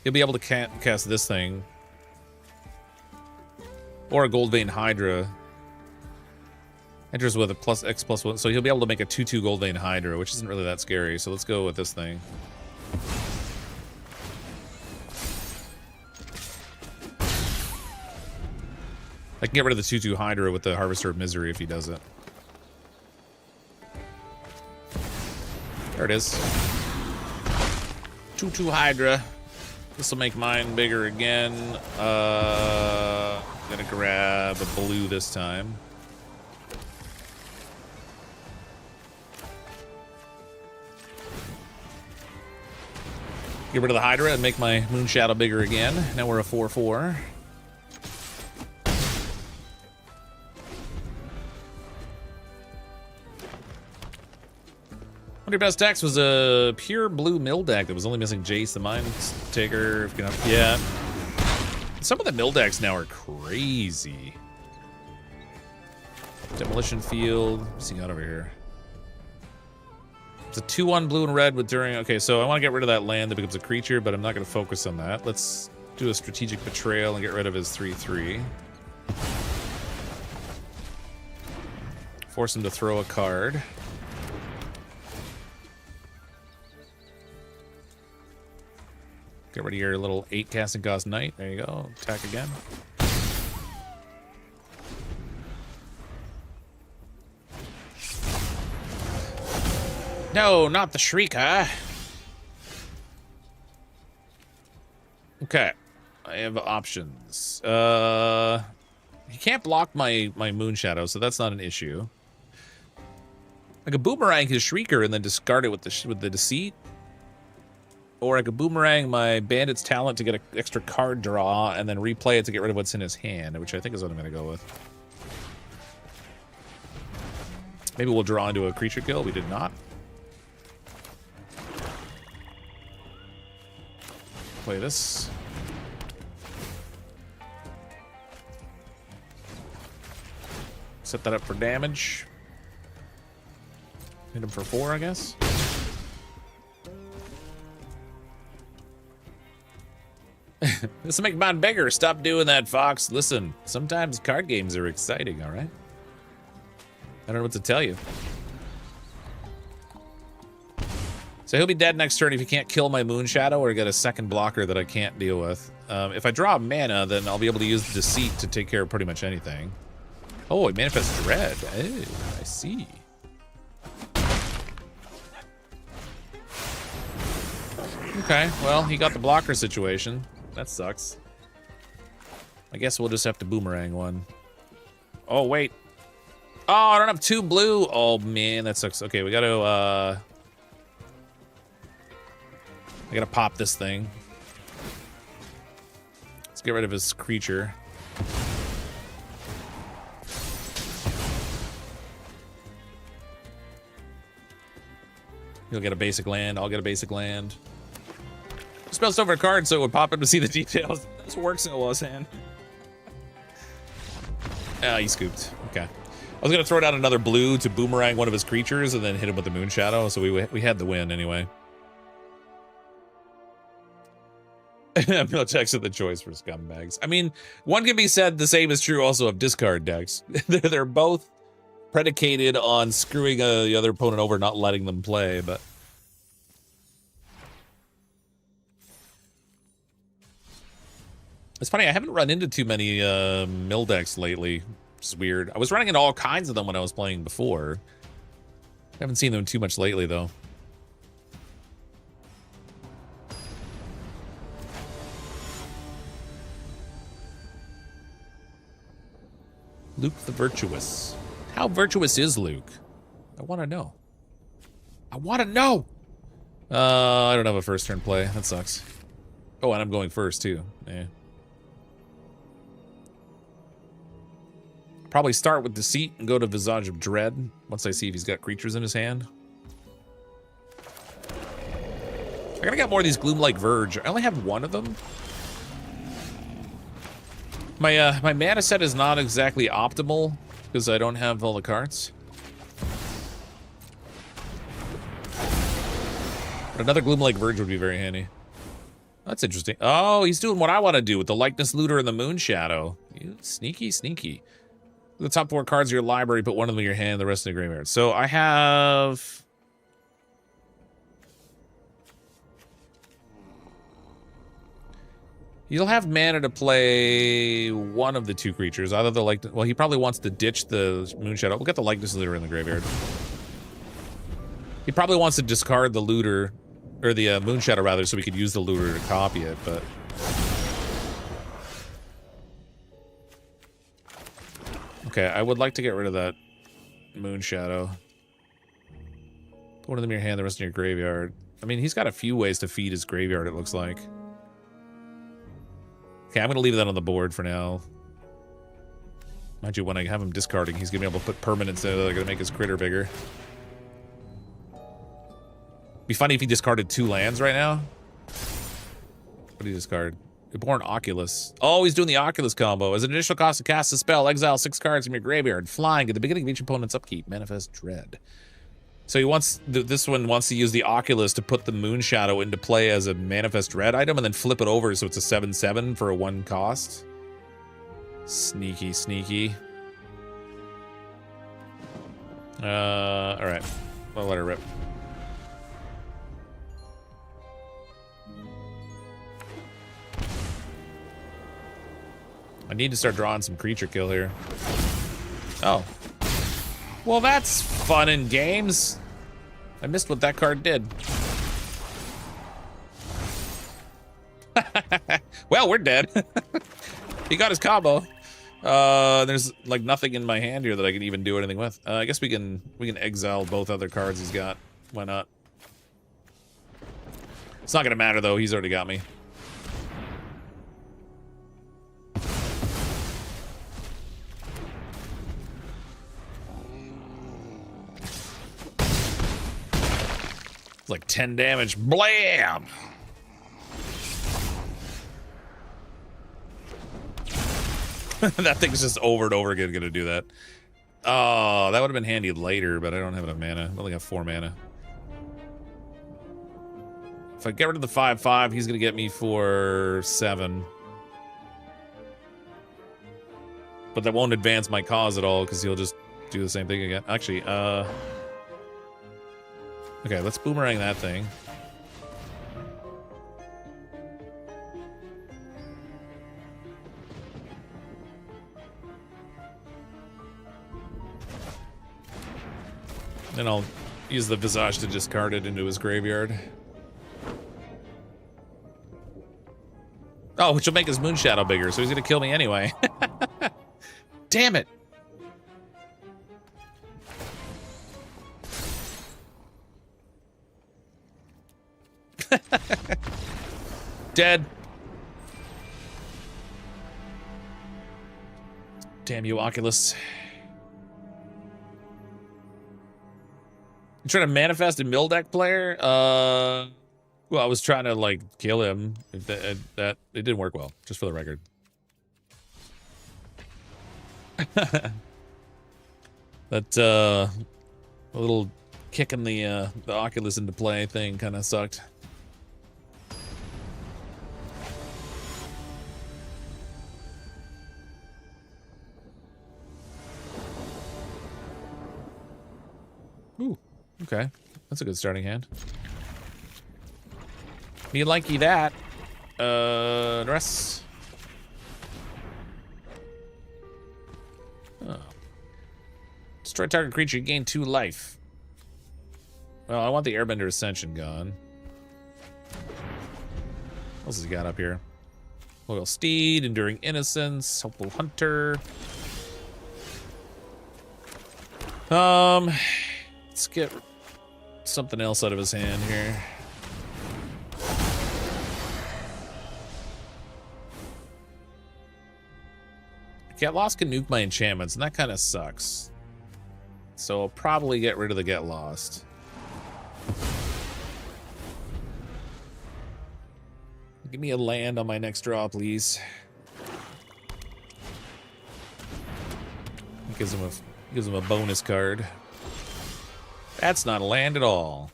He'll be able to cast this thing. Or a Goldvein Hydra. Enters with a +X+1, so he'll be able to make a 2/2 Goldvein Hydra, which isn't really that scary, so let's go with this thing. I can get rid of the 2/2 Hydra with the Harvester of Misery if he does it. There it is. 2/2 Hydra. This will make mine bigger again. Gonna grab a blue this time. Get rid of the Hydra and make my Moonshadow bigger again. Now we're a 4/4. One of your best decks was a pure blue mill deck that was only missing Jace, the Mind Taker. Yeah. Some of the mill decks now are crazy. Demolition Field. What's he got over here? It's a 2/1 blue and red with during. Okay, so I want to get rid of that land that becomes a creature, but I'm not going to focus on that. Let's do a Strategic Betrayal and get rid of his 3/3. Force him to throw a card. Get rid of your little 8 casting cost knight. There you go. Attack again. No, not the Shrieker. Okay. I have options. He can't block my Moonshadow, so that's not an issue. I could boomerang his Shrieker and then discard it with the Deceit. Or I could boomerang my Bandit's Talent to get an extra card draw and then replay it to get rid of what's in his hand, which I think is what I'm going to go with. Maybe we'll draw into a creature kill. We did not. Play this. Set that up for damage. Hit him for 4, I guess. This will make mine bigger. Stop doing that, Fox. Listen, sometimes card games are exciting, all right? I don't know what to tell you. So he'll be dead next turn if he can't kill my Moon Shadow or get a second blocker that I can't deal with. If I draw mana, then I'll be able to use the Deceit to take care of pretty much anything. Oh, it manifests Dread. Oh, I see. Okay, well, he got the blocker situation. That sucks. I guess we'll just have to boomerang one. Oh, wait. Oh, I don't have 2 blue. Oh, man, that sucks. Okay, we gotta, I gotta pop this thing. Let's get rid of his creature. He'll get a basic land. I'll get a basic land. Spells over a card so it would pop him to see the details. This works in Willow's hand. Ah, he scooped. Okay. I was going to throw down another blue to boomerang one of his creatures and then hit him with the Moon Shadow, so we had the win anyway. Miltex are the choice for scumbags. I mean, one can be said the same is true also of discard decks. They're both predicated on screwing the other opponent over, not letting them play, but... It's funny, I haven't run into too many mill decks lately. It's weird. I was running into all kinds of them when I was playing before. I haven't seen them too much lately, though. Luke the Virtuous. How virtuous is Luke? I want to know. I want to know! I don't have a first turn play. That sucks. Oh, and I'm going first, too. Yeah. Probably start with Deceit and go to Visage of Dread once I see if he's got creatures in his hand. I gotta get more of these Gloom-like Verge. I only have 1 of them. My mana set is not exactly optimal because I don't have all the cards. But another Gloom-like Verge would be very handy. That's interesting. Oh, he's doing what I want to do with the Likeness Looter and the Moon Shadow. You sneaky, sneaky. The top 4 cards of your library, put 1 of them in your hand, the rest in the graveyard. So I have... You'll have mana to play 1 of the 2 creatures. Either the like, well, he probably wants to ditch the Moon Shadow. We'll get the Likeness Looter in the graveyard. He probably wants to discard the Looter, or the Moon Shadow rather, so we could use the Looter to copy it, but... Okay, I would like to get rid of that Moon Shadow. Put 1 of them in your hand, the rest in your graveyard. I mean, he's got a few ways to feed his graveyard, it looks like. Okay, I'm going to leave that on the board for now. Mind you, when I have him discarding, he's going to be able to put permanents in that are going to make his critter bigger. Be funny if he discarded 2 lands right now. What did he discard? Reborn Oculus. Oh, he's doing the Oculus combo. As an initial cost to cast a spell, exile 6 cards from your graveyard. Flying at the beginning of each opponent's upkeep. Manifest Dread. So he wants, this one wants to use the Oculus to put the Moon Shadow into play as a Manifest Dread item and then flip it over so it's a 7/7 for a 1 cost. Sneaky, sneaky. Alright. I'll let her rip. I need to start drawing some creature kill here. Oh. Well, that's fun and games. I missed what that card did. Well, we're dead. He got his combo. There's like nothing in my hand here that I can even do anything with. I guess we can exile both other cards he's got. Why not? It's not gonna matter though. He's already got me. It's like 10 damage. Blam! That thing's just over and over again gonna do that. Oh, that would have been handy later, but I don't have enough mana. I only got 4 mana. If I get rid of the 5/5, he's gonna get me for 7. But that won't advance my cause at all, because he'll just do the same thing again. Actually, okay, let's boomerang that thing. Then I'll use the Visage to discard it into his graveyard. Oh, which will make his Moonshadow bigger, so he's gonna kill me anyway. Damn it! Dead. Damn you, Oculus. You trying to manifest a mill deck player? Well, I was trying to like kill him. That it didn't work well, just for the record. That a little kicking the Oculus into play thing kind of sucked. Ooh, okay, that's a good starting hand. Me likey that. Dress. Oh. Destroy target creature, you gain 2 life. Well, I want the Airbender Ascension gone. What else has he got up here? Loyal Steed, Enduring Innocence, Helpful Hunter. Let's get something else out of his hand here. Get Lost can nuke my enchantments, and that kind of sucks. So I'll probably get rid of the Get Lost. Give me a land on my next draw, please. Gives him a bonus card. That's not a land at all.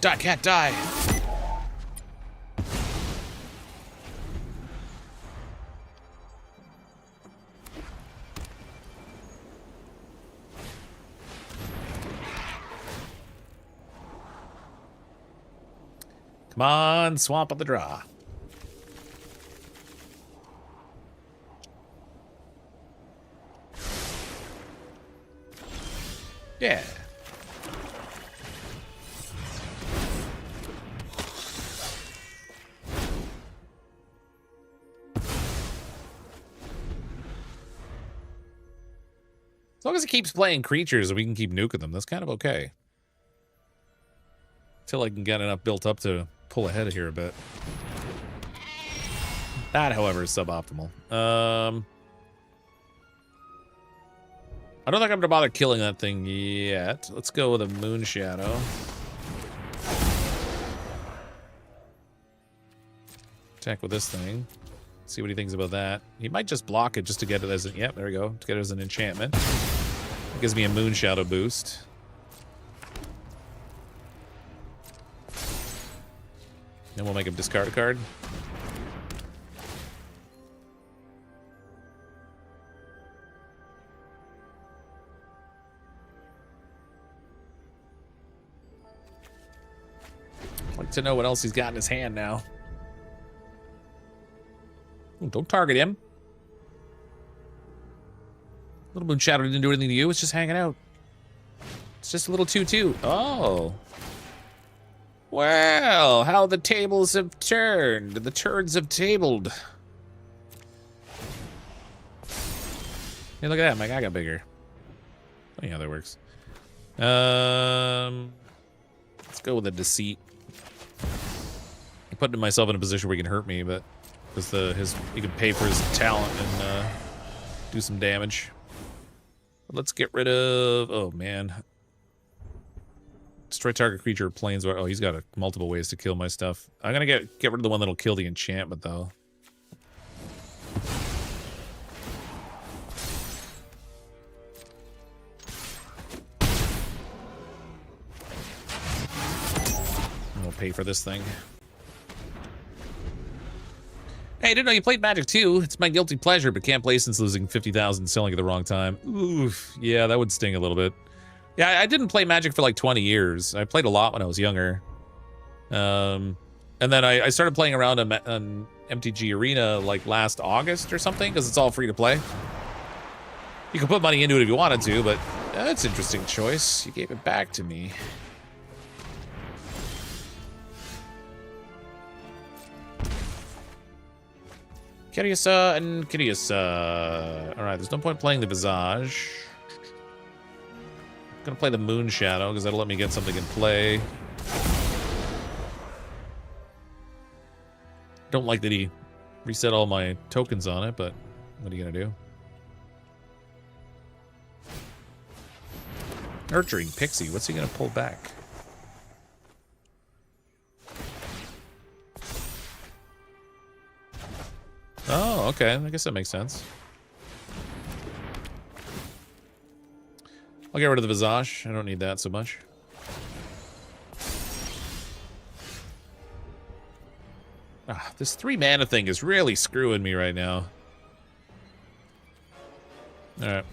Die, cat, die! Come on, swamp on the draw. Yeah. As long as it keeps playing creatures and we can keep nuking them, that's kind of okay. Until I can get enough built up to pull ahead here a bit. That, however, is suboptimal. I don't think I'm gonna bother killing that thing yet. Let's go with a Moonshadow. Attack with this thing. See what he thinks about that. He might just block it just to get it as a... Yep, there we go. To get it as an enchantment. It gives me a Moonshadow boost. Then we'll make him discard a card. I'd like to know what else he's got in his hand now. Ooh, don't target him. Little Moonshadow didn't do anything to you. It's just hanging out. It's just a little 2/2. Oh. Well, how the tables have turned. The turds have tabled. Hey, look at that. My guy got bigger. Funny how that works. Let's go with a deceit. I'm putting myself in a position where he can hurt me, but because he can pay for his talent and do some damage. But let's get rid of. Oh man. Destroy target creature or planeswalker. Oh, he's got multiple ways to kill my stuff. I'm gonna get rid of the one that'll kill the enchantment though. Pay for this thing. Hey, I didn't know you played Magic too. It's my guilty pleasure, but can't play since losing 50,000 selling at the wrong time. Oof, yeah, that would sting a little bit. Yeah, I didn't play Magic for like 20 years. I played a lot when I was younger. And then I started playing around on MTG Arena like last August or something, because it's all free to play. You can put money into it if you wanted to, but that's an interesting choice. You gave it back to me. Kiriasa and Kiriasa. Alright, there's no point playing the Visage. I'm gonna play the Moon Shadow, because that'll let me get something in play. Don't like that he reset all my tokens on it, but what are you gonna do? Nurturing Pixie, what's he gonna pull back? Oh, okay. I guess that makes sense. I'll get rid of the Visage. I don't need that so much. Ah, this 3 mana thing is really screwing me right now. Alright.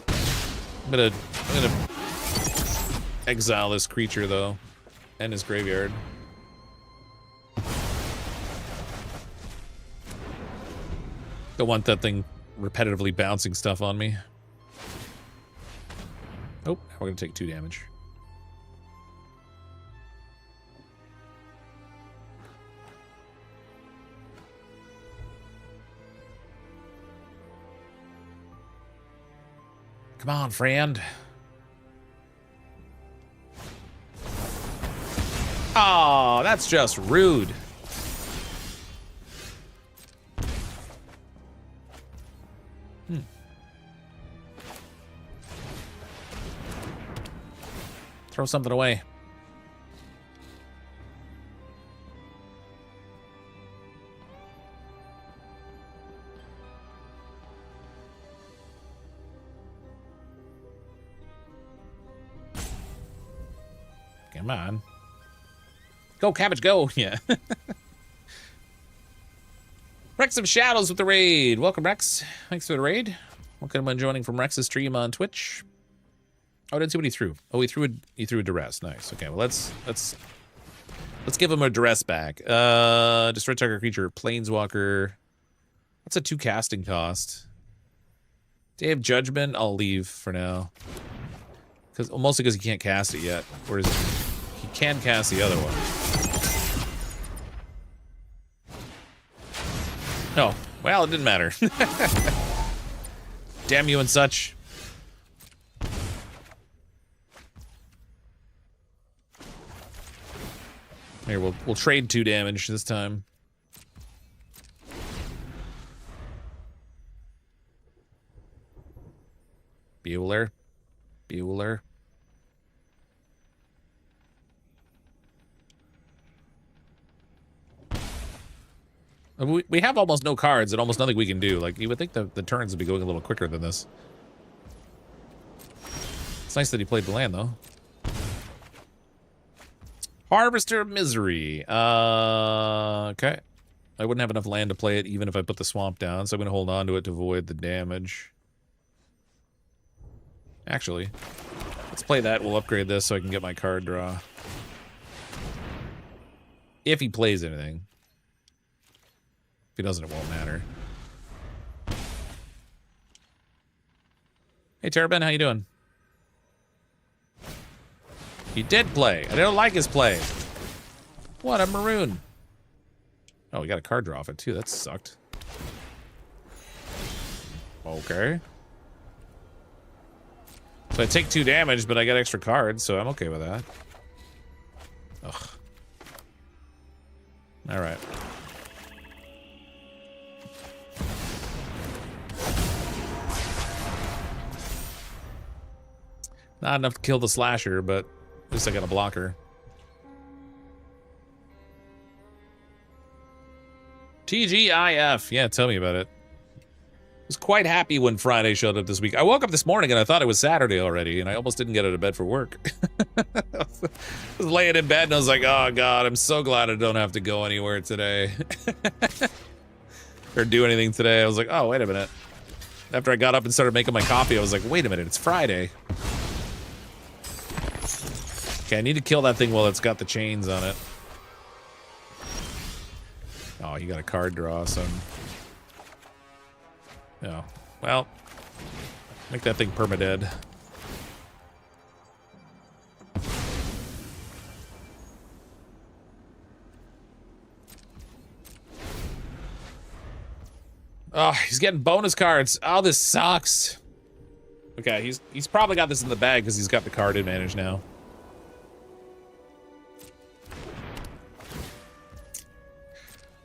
I'm gonna exile this creature though. And his graveyard. Don't want that thing repetitively bouncing stuff on me. Oh, we're gonna take 2 damage. Come on, friend. Oh, that's just rude. Throw something away. Come on. Go, cabbage, go. Yeah. Rex of Shadows with the raid. Welcome, Rex. Thanks for the raid. Welcome on joining from Rex's stream on Twitch. Oh, I didn't see what he threw. Oh, he threw a duress. Nice. Okay, well let's give him a duress back. Destroy target creature, planeswalker. That's a 2 casting cost. Day of Judgment, I'll leave for now. Mostly because he can't cast it yet. Whereas he can cast the other one. Oh, well, it didn't matter. Damn you and such. Here, we'll trade 2 damage this time. Bueller. Bueller. We have almost no cards and almost nothing we can do. Like, you would think the turns would be going a little quicker than this. It's nice that he played the land, though. Harvester of Misery. Okay. I wouldn't have enough land to play it even if I put the swamp down, so I'm going to hold on to it to avoid the damage. Actually, let's play that. We'll upgrade this so I can get my card draw. If he plays anything. If he doesn't, it won't matter. Hey, Terrabin, how you doing? He did play. I don't like his play. What, a maroon. Oh, we got a card draw off it, too. That sucked. Okay. So I take 2 damage, but I get extra cards, so I'm okay with that. Ugh. All right. Not enough to kill the slasher, but at least I got a blocker. TGIF. Yeah, tell me about it. I was quite happy when Friday showed up this week. I woke up this morning and I thought it was Saturday already, and I almost didn't get out of bed for work. I was laying in bed and I was like, oh God, I'm so glad I don't have to go anywhere today. Or do anything today. I was like, oh, wait a minute. After I got up and started making my coffee, I was like, wait a minute, it's Friday. Okay, I need to kill that thing while it's got the chains on it. Oh, you got a card draw, son. Oh, well, make that thing permadead. Oh, he's getting bonus cards. Oh, this sucks. Okay, he's probably got this in the bag because he's got the card advantage now.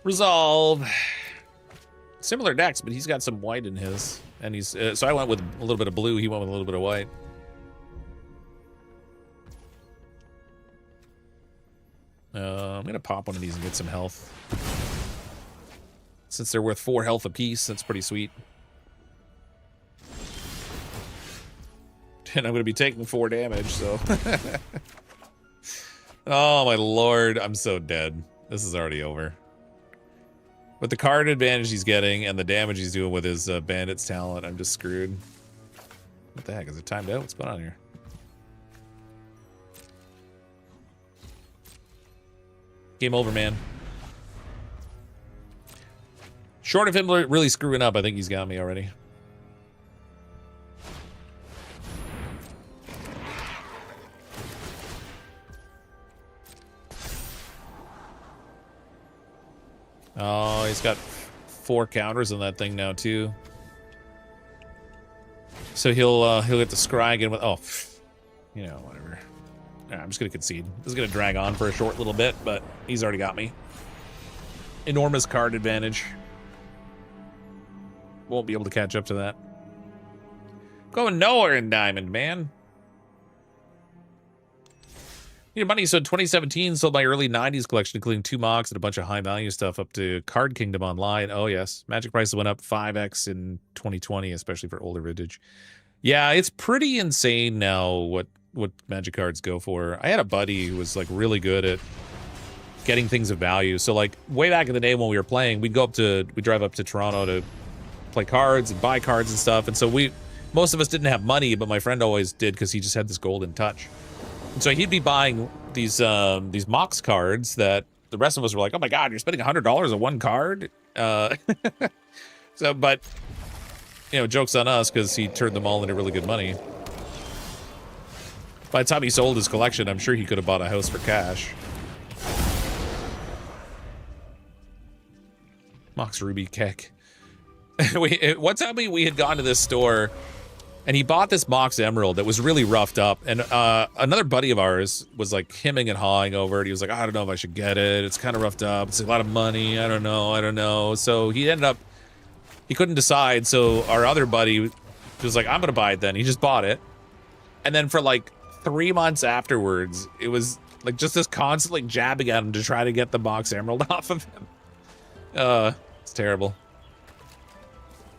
Resolve. Similar decks, but he's got some white in his, and he's so I went with a little bit of blue. He went with a little bit of white. I'm gonna pop one of these and get some health. Since they're worth 4 health apiece, that's pretty sweet. And I'm gonna be taking 4 damage, so. Oh my lord, I'm so dead. This is already over. With the card advantage he's getting and the damage he's doing with his bandit's talent, I'm just screwed. What the heck? Is it timed out? What's going on here? Game over, man. Short of him really screwing up, I think he's got me already. Oh, he's got 4 counters on that thing now too. So he'll get the scry again with, oh, you know, whatever. Right, I'm just gonna concede. This is gonna drag on for a short little bit, but he's already got me. Enormous card advantage. Won't be able to catch up to that. Going nowhere in Diamond, man. Your money, so in 2017 sold my early 90s collection, including 2 mocks and a bunch of high value stuff up to Card Kingdom Online. Oh yes, Magic prices went up 5x in 2020, especially for older vintage. Yeah, it's pretty insane now what Magic cards go for. I had a buddy who was like really good at getting things of value. So like way back in the day when we were playing, we'd drive up to Toronto to play cards and buy cards and stuff. And so most of us didn't have money, but my friend always did because he just had this golden touch. And so he'd be buying these Mox cards that the rest of us were like, oh my God, you're spending $100 on one card? So, but, you know, joke's on us because he turned them all into really good money. By the time he sold his collection, I'm sure he could have bought a house for cash. Mox Ruby Keck. One time we had gone to this store and he bought this Mox Emerald that was really roughed up. And another buddy of ours was like hemming and hawing over it. He was like, I don't know if I should get it. It's kind of roughed up. It's a lot of money. I don't know. So he ended up, he couldn't decide. So our other buddy was like, I'm going to buy it then. He just bought it. And then for like 3 months afterwards, it was like just this constant like jabbing at him to try to get the Mox Emerald off of him. It's terrible.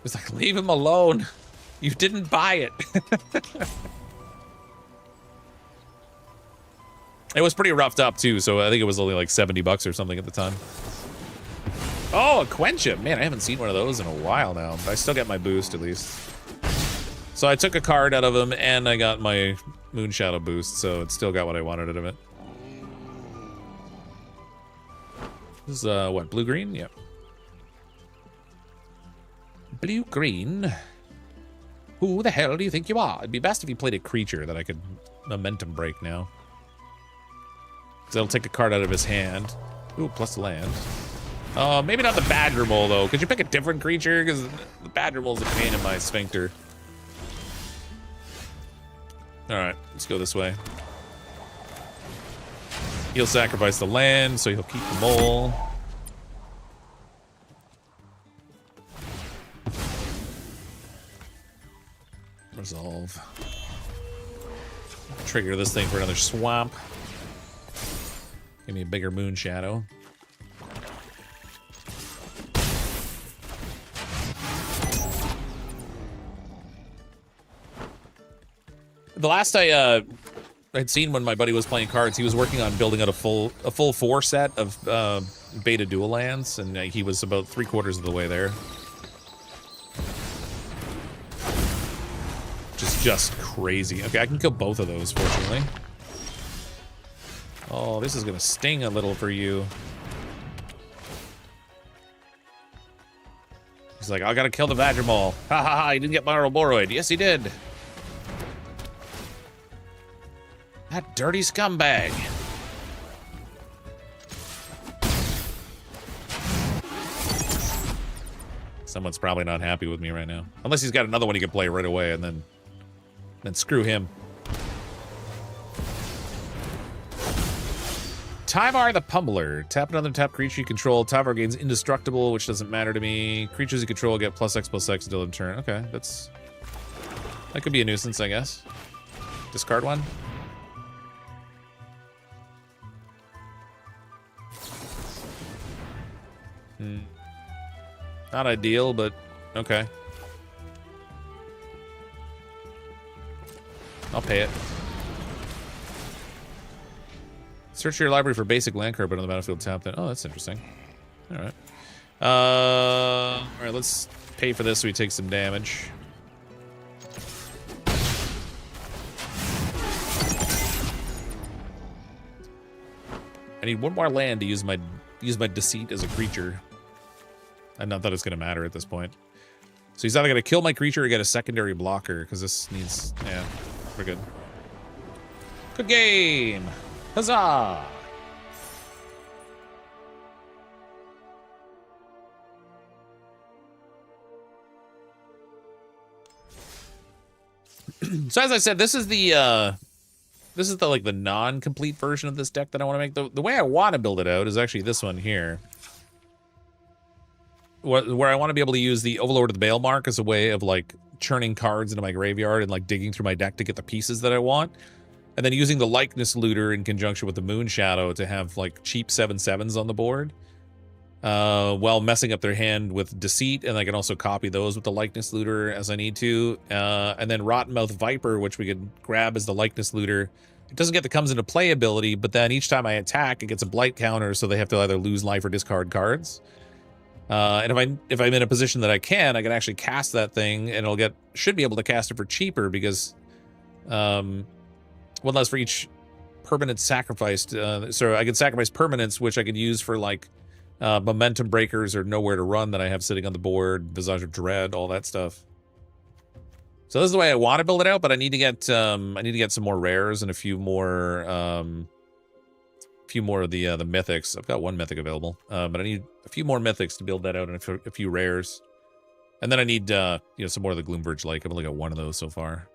It's like, leave him alone. You didn't buy it. It was pretty roughed up too, so I think it was only like $70 or something at the time. Oh, a Quenchip. Man, I haven't seen one of those in a while now, but I still get my boost at least. So I took a card out of him and I got my Moonshadow boost, so it still got what I wanted out of it. This is what, blue-green? Yep. Blue-green. Who the hell do you think you are? It'd be best if you played a creature that I could momentum break now. Because it'll take a card out of his hand. Ooh, plus land. Maybe not the badger mole, though. Could you pick a different creature? Because the badger mole's a pain in my sphincter. Alright, let's go this way. He'll sacrifice the land, so he'll keep the mole. Resolve. Trigger this thing for another swamp. Give me a bigger moon shadow. The last I'd seen when my buddy was playing cards, he was working on building out a full 4 set of beta dual lands, and he was about 3/4 of the way there. Just crazy. Okay, I can kill both of those, fortunately. Oh, this is gonna sting a little for you. He's like, I gotta kill the Badger Mole. Ha ha ha, he didn't get my Boroid. Yes, he did. That dirty scumbag. Someone's probably not happy with me right now. Unless he's got another one he can play right away, and then screw him. Tyvar the Pummeler. Tap another tap creature you control. Tyvar gains indestructible, which doesn't matter to me. Creatures you control get +X/+X until end turn. Okay, that could be a nuisance, I guess. Discard one. Not ideal, but okay. I'll pay it. Search your library for basic land card, but on the battlefield tap that. Oh, that's interesting. All right. All right, let's pay for this so we take some damage. I need one more land to use my deceit as a creature. And not that it's going to matter at this point. So he's either going to kill my creature or get a secondary blocker, because this needs... Yeah, we're good. Good game! Huzzah! So as I said, this is the like the non-complete version of this deck that I want to make. The way I want to build it out is actually this one here. Where I want to be able to use the Overlord of the Baelmark as a way of like churning cards into my graveyard and like digging through my deck to get the pieces that I want. And then using the Likeness Looter in conjunction with the Moon Shadow to have like cheap 7/7s on the board. While messing up their hand with Deceit, and I can also copy those with the Likeness Looter as I need to. And then Rottenmouth Viper, which we can grab as the Likeness Looter. It doesn't get the comes into play ability, but then each time I attack, it gets a blight counter, so they have to either lose life or discard cards. And if I'm in a position that I can actually cast that thing, and should be able to cast it for cheaper because, one less for each permanent sacrificed. So I can sacrifice permanents, which I could use for like momentum breakers or nowhere to run that I have sitting on the board, Visage of Dread, all that stuff. So this is the way I want to build it out, but I need to get some more rares and a few more of the mythics. I've got one mythic available, but I need a few more mythics to build that out, and a few rares. And then I need some more of the Gloomverge Lake. I've only got one of those so far.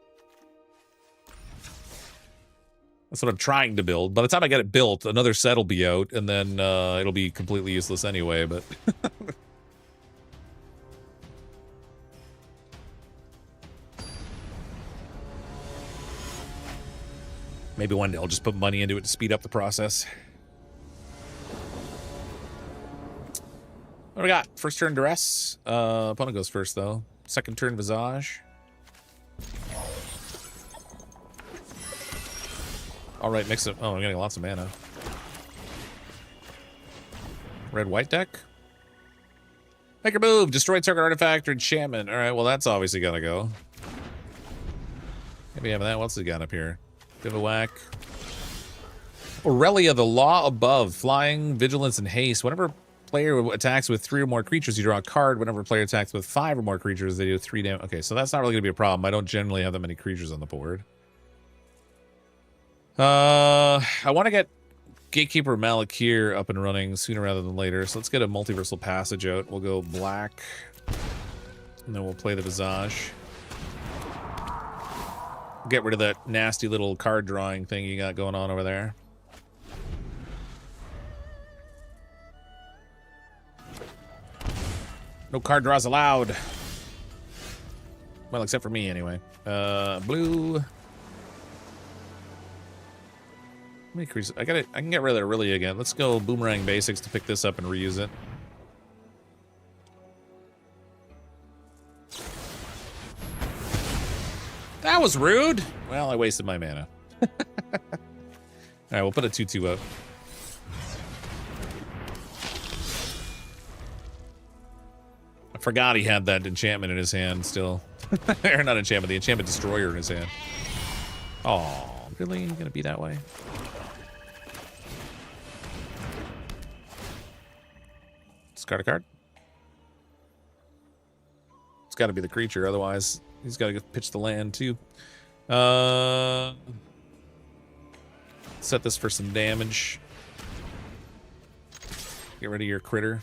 That's what I'm trying to build. By the time I get it built, another set will be out, and then it'll be completely useless anyway, but... Maybe one day I'll just put money into it to speed up the process. What do we got? First turn Duress. Opponent goes first, though. Second turn Visage. All right, mix it. Oh, I'm getting lots of mana. Red-white deck. Make your move. Destroy target artifact or enchantment. All right, well, that's obviously gotta go. Maybe having that. What's he got up here? Give a whack. Aurelia, the Law Above. Flying, Vigilance, and Haste. Whenever player attacks with 3 or more creatures, you draw a card. Whenever player attacks with 5 or more creatures, they do 3 damage. Okay, so that's not really going to be a problem. I don't generally have that many creatures on the board. I want to get Gatekeeper Malakir up and running sooner rather than later. So let's get a multiversal passage out. We'll go black. And then we'll play the Visage. Get rid of that nasty little card drawing thing you got going on over there. No card draws allowed. Well, except for me anyway. Blue. Let me increase. I can get rid of Aurelia again. Let's go Boomerang Basics to pick this up and reuse it. That was rude. Well, I wasted my mana. All right, we'll put a 2/2 up. I forgot he had that enchantment in his hand still. Or not enchantment, the enchantment destroyer in his hand. Oh, really? You gonna be that way? Discard a card. It's got to be the creature, otherwise he's got to pitch the land too. Set this for some damage. Get rid of your critter.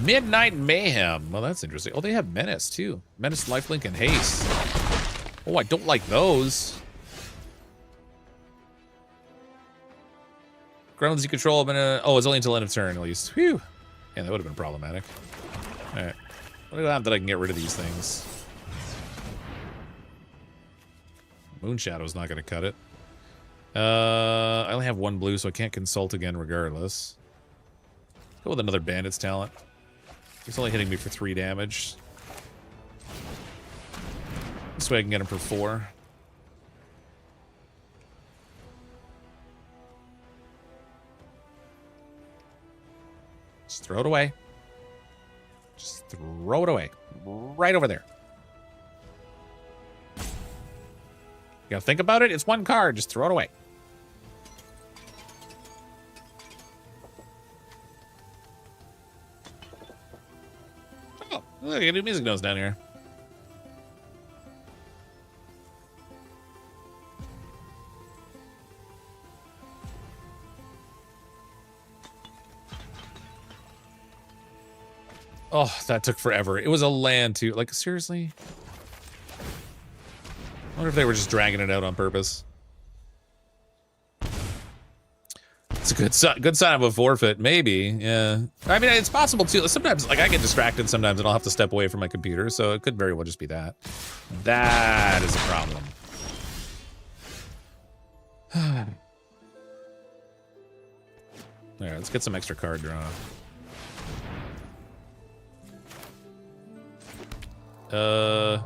Midnight Mayhem. Well, that's interesting. Oh, they have Menace, too. Menace, Lifelink, and Haste. Oh, I don't like those. Gremlins you control have been oh, it's only until end of turn, at least. Whew. Yeah, that would have been problematic. All right. What do I have that I can get rid of these things? Moonshadow's not going to cut it. I only have one blue, so I can't consult again regardless. Let's go with another Bandit's Talent. He's only hitting me for 3 damage. This way I can get him for 4. Just throw it away. Just throw it away. Right over there. You gotta think about it. It's 1 card. Just throw it away. Oh, look, a new music notes down here. Oh, that took forever. It was a land too. Like, seriously? I wonder if they were just dragging it out on purpose. It's a good sign of a forfeit, maybe. Yeah. I mean, it's possible too. Sometimes, like, I get distracted sometimes and I'll have to step away from my computer, so it could very well just be that. That is a problem. All right, let's get some extra card draw. I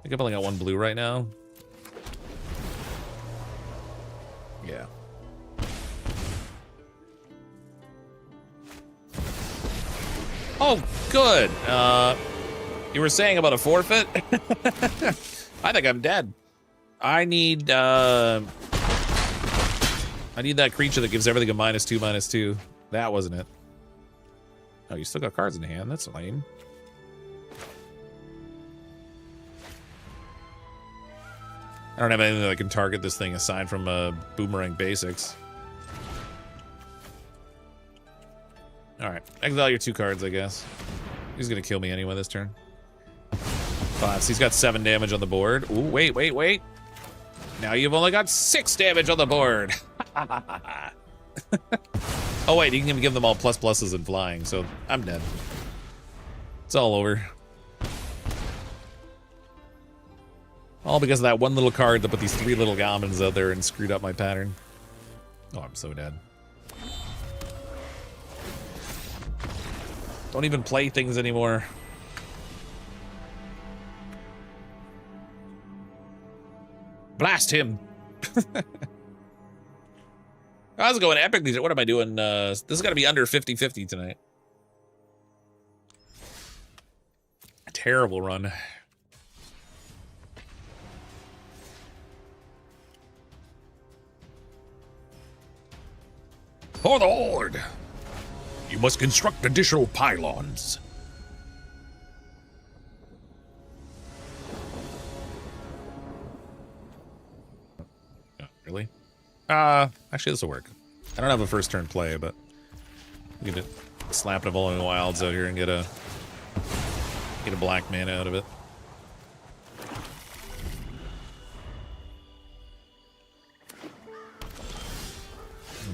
think I've only got 1 blue right now. Yeah. Oh, good. You were saying about a forfeit? I think I'm dead. I need that creature that gives everything a -2/-2. That wasn't it. Oh, you still got cards in hand. That's lame. I don't have anything that can target this thing aside from Boomerang Basics. Alright, exile your 2 cards, I guess. He's gonna kill me anyway this turn. So he's got 7 damage on the board. Ooh, wait. Now you've only got 6 damage on the board. Oh wait, you can even give them all ++s and flying, so I'm dead. It's all over. All because of that 1 little card that put these 3 little goblins out there and screwed up my pattern. Oh, I'm so dead. Don't even play things anymore. Blast him! I was going epically. What am I doing? This is going to be under 50-50 tonight. A terrible run. For the Horde! You must construct additional pylons. Oh, really? Actually, this will work. I don't have a first turn play, but we can slap an Evolving Wilds out here and get a black mana out of it.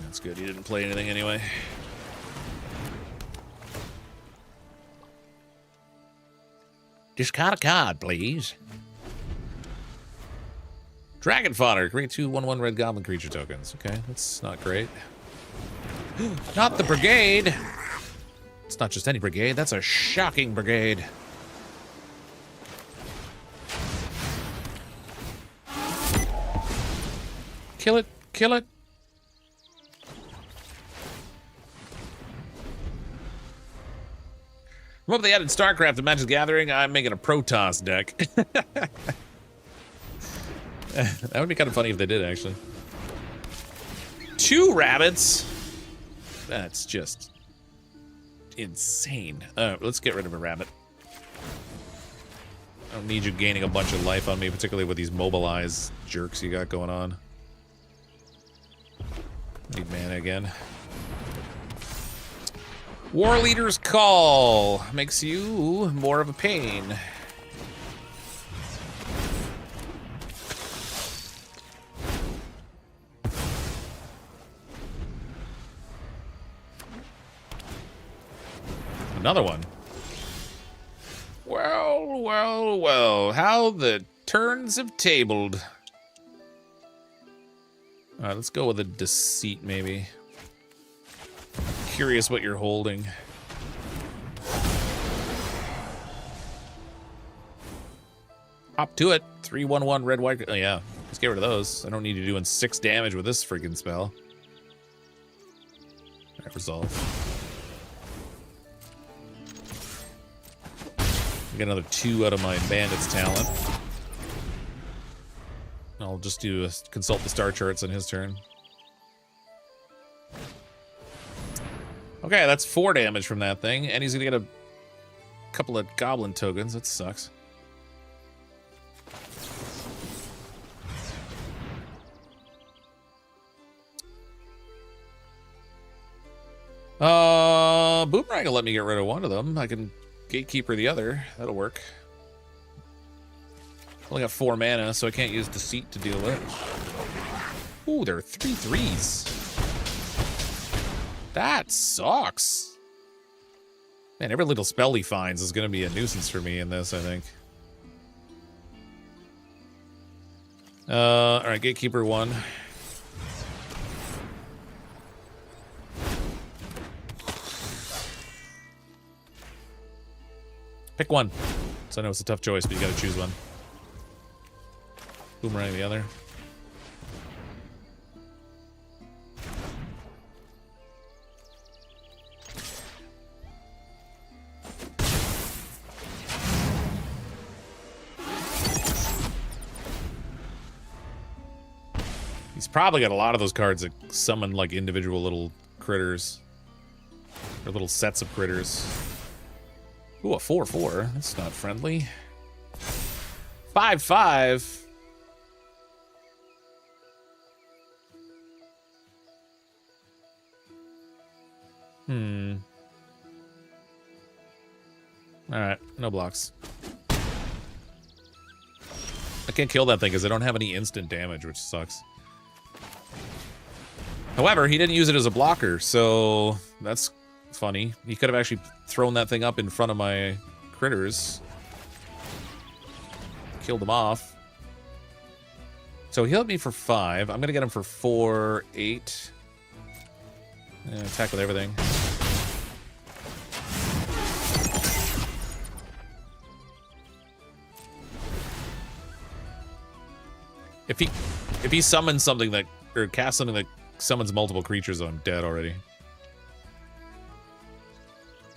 That's good. He didn't play anything anyway. Discard a card, please. Dragon Fodder. Create 2 1/1 red goblin creature tokens. Okay, that's not great. Not the brigade. It's not just any brigade. That's a shocking brigade. Kill it. Kill it. Remember they added StarCraft to Magic the Gathering? I'm making a Protoss deck. That would be kind of funny if they did, actually. 2 rabbits? That's just insane. Let's get rid of a rabbit. I don't need you gaining a bunch of life on me, particularly with these mobilized jerks you got going on. Need mana again. War Leader's Call makes you more of a pain. Another one. Well, well, well. How the turns have tabled. All right, let's go with a Deceit, maybe. Curious what you're holding. Hop to it. 3/1/1 red white. Oh yeah, let's get rid of those. I don't need you doing 6 damage with this freaking spell. All right, resolve. Get another 2 out of my bandit's talent. I'll just do consult the star charts on his turn. Okay, that's 4 damage from that thing, and he's gonna get a couple of goblin tokens. That sucks. Boomerang will let me get rid of one of them. I can gatekeeper the other. That'll work. Only got 4 mana, so I can't use Deceit to deal with it. Ooh, there are 3 3s. That sucks. Man, every little spell he finds is going to be a nuisance for me in this, I think. All right, Gatekeeper 1. Pick one. So I know it's a tough choice, but you got to choose one. Boomerang the other. He's probably got a lot of those cards that summon like individual little critters. Or little sets of critters. Ooh, a 4/4. That's not friendly. 5/5. Alright, no blocks. I can't kill that thing because I don't have any instant damage, which sucks. However, he didn't use it as a blocker, so that's funny. He could have actually thrown that thing up in front of my critters. Killed them off. So he hit me for 5. I'm going to get him for 4, 8. Attack with everything. If he summons something that, or casts something that summons multiple creatures, I'm dead already.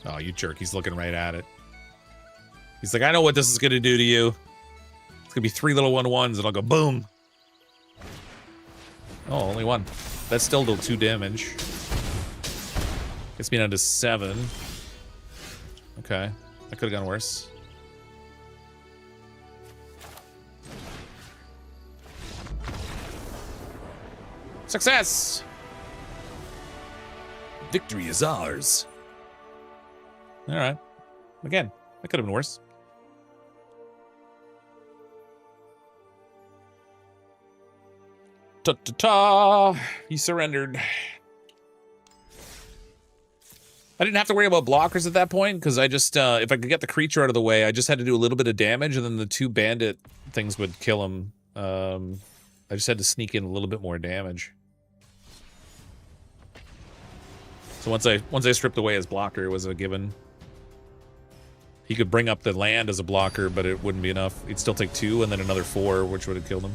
Oh, you jerk. He's looking right at it. He's like, I know what this is going to do to you. It's going to be 3 little 1/1s, and I'll go boom. Oh, only 1. That's still 2 damage. Gets me down to 7. Okay. That could have gone worse. Success! Victory is ours. All right. Again, that could have been worse. Ta-ta-ta! He surrendered. I didn't have to worry about blockers at that point, because I just, if I could get the creature out of the way, I just had to do a little bit of damage, and then the 2 bandit things would kill him. I just had to sneak in a little bit more damage. So once I stripped away his blocker, it was a given. He could bring up the land as a blocker, but it wouldn't be enough. He'd still take 2, and then another 4, which would have killed him.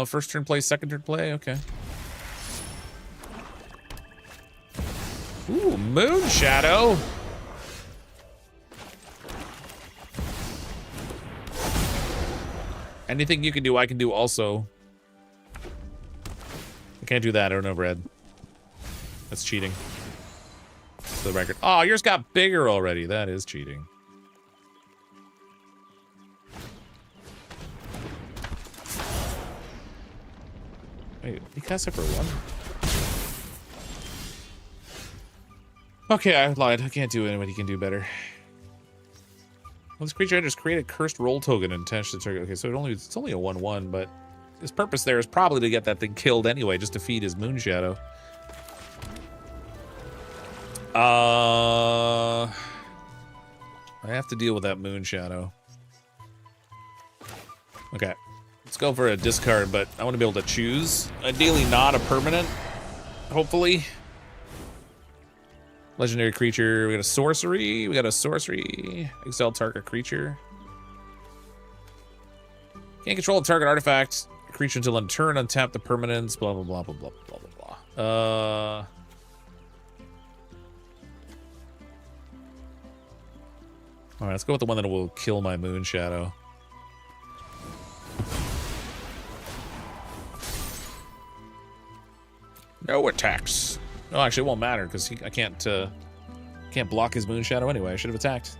First turn play, second turn play, okay. Ooh, Moon Shadow. Anything you can do, I can do also. I can't do that, I don't know, Brad. That's cheating. For the record. Oh, yours got bigger already. That is cheating. Wait, he cast it for 1? Okay, I lied. I can't do anybody can do better. Well, this creature enters, create a cursed roll token and attach to the target. Okay, so it's only a 1/1, but his purpose there is probably to get that thing killed anyway, just to feed his Moon Shadow. I have to deal with that Moon Shadow. Okay. Let's go for a discard, but I want to be able to choose. Ideally not a permanent, hopefully. Legendary creature, we got a sorcery, exile target creature. Can't control a target artifact, creature until end turn, untap the permanents, blah, blah, blah, blah, blah, blah, blah, blah. Alright, let's go with the one that will kill my Moon Shadow. No attacks. Oh, actually, it won't matter because I can't block his Moon Shadow anyway. I should have attacked.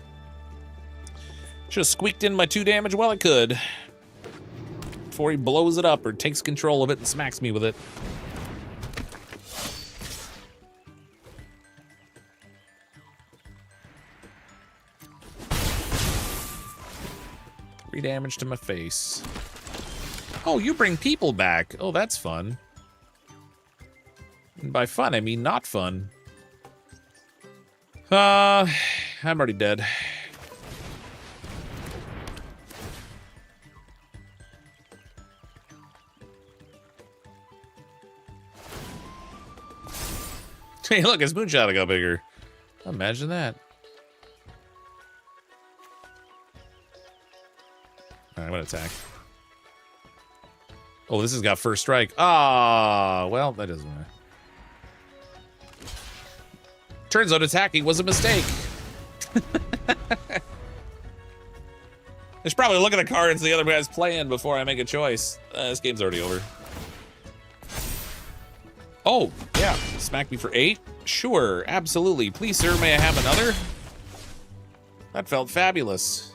Should have squeaked in my 2 damage while I could before he blows it up or takes control of it and smacks me with it. Three damage to my face. Oh, you bring people back. Oh, that's fun. And by fun, I mean not fun. I'm already dead. Hey, look, his Moon Shadow got bigger. Imagine that. All right, I'm gonna attack. Oh, this has got first strike. Ah, well, that doesn't matter. Turns out attacking was a mistake. I should probably look at the cards the other guy's playing before I make a choice. This game's already over. Oh, yeah. Smack me for 8? Sure, absolutely. Please, sir, may I have another? That felt fabulous.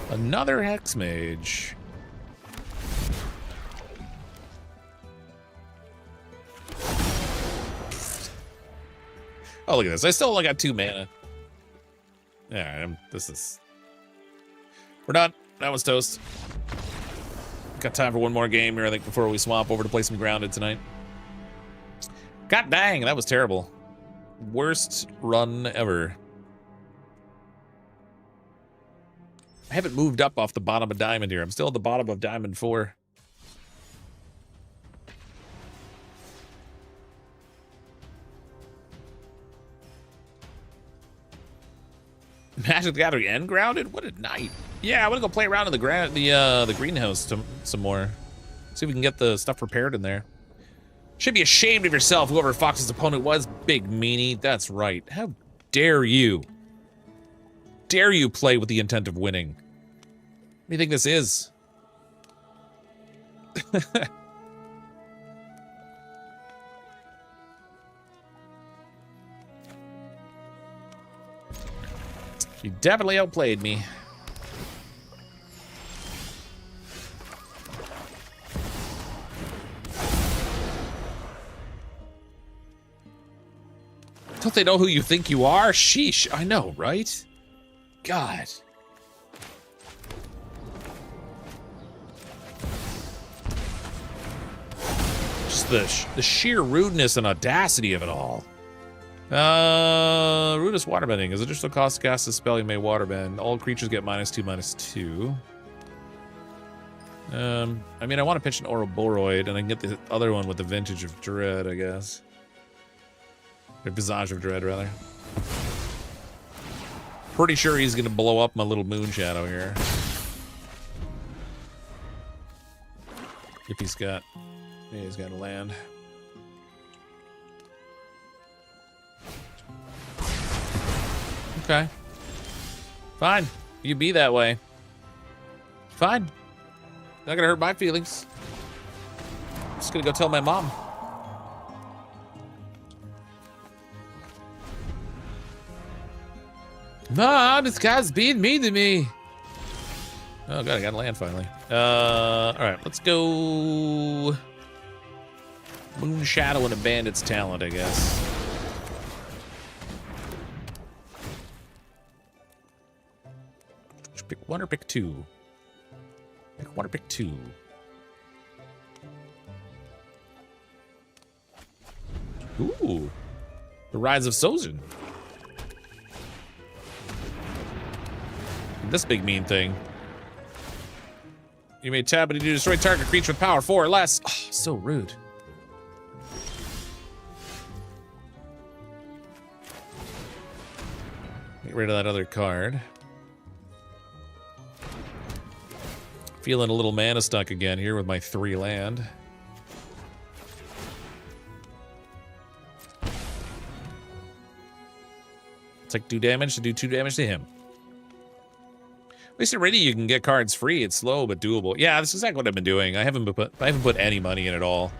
Another Hex Mage. Oh, look at this. I still only got 2 mana. Yeah, this is... We're done. That was toast. Got time for one more game here, I think, before we swap over to play some Grounded tonight. God dang, that was terrible. Worst run ever. I haven't moved up off the bottom of Diamond here. I'm still at the bottom of Diamond 4. Magic the Gathering and Grounded? What a night. Yeah, I want to go play around in the greenhouse some more. See if we can get the stuff prepared in there. Should be ashamed of yourself, whoever Fox's opponent was, big meanie. That's right. How dare you? Dare you play with the intent of winning? What do you think this is? You definitely outplayed me. Don't they know who you think you are? Sheesh, I know, right? God. Just the sheer rudeness and audacity of it all. Rudest waterbending. As additional cost to cast a spell, you may waterbend. All creatures get -2/-2. I mean, I want to pitch an Ouroboros, and I can get the other one with the Vintage of Dread, I guess. Or Visage of Dread, rather. Pretty sure he's gonna blow up my little moon shadow here. If he's got... Yeah, he's got to land. Okay. Fine. You be that way. Fine. Not gonna hurt my feelings. Just gonna go tell my mom. Mom, this guy's being mean to me. Oh god, I gotta land finally. Alright, let's go... Moon Shadow and a Bandit's Talent, I guess. Pick one or pick two? Pick one or pick two? Ooh. The Rise of Sozin. This big mean thing. You may tab and you destroy target creature with power 4 or less. Oh, so rude. Get rid of that other card. Feeling a little mana stuck again here with my 3 land. It's like do damage to do 2 damage to him. At least already you can get cards free. It's slow but doable. Yeah, that's exactly what I've been doing. I haven't put any money in at all.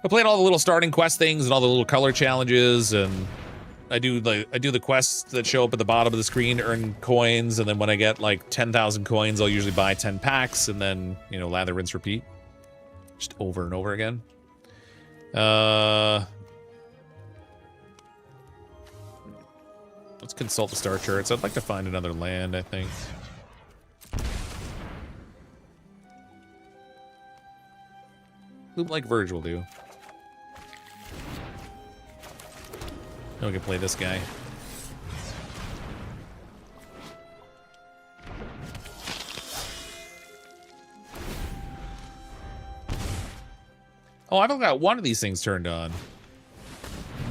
I played all the little starting quest things and all the little color challenges, and I do the quests that show up at the bottom of the screen to earn coins, and then when I get like 10,000 coins, I'll usually buy 10 packs, and then, you know, lather, rinse, repeat. Just over and over again. Let's consult the star charts. I'd like to find another land, I think. Loop like Verge will do. Now we can play this guy. Oh, I've only got one of these things turned on.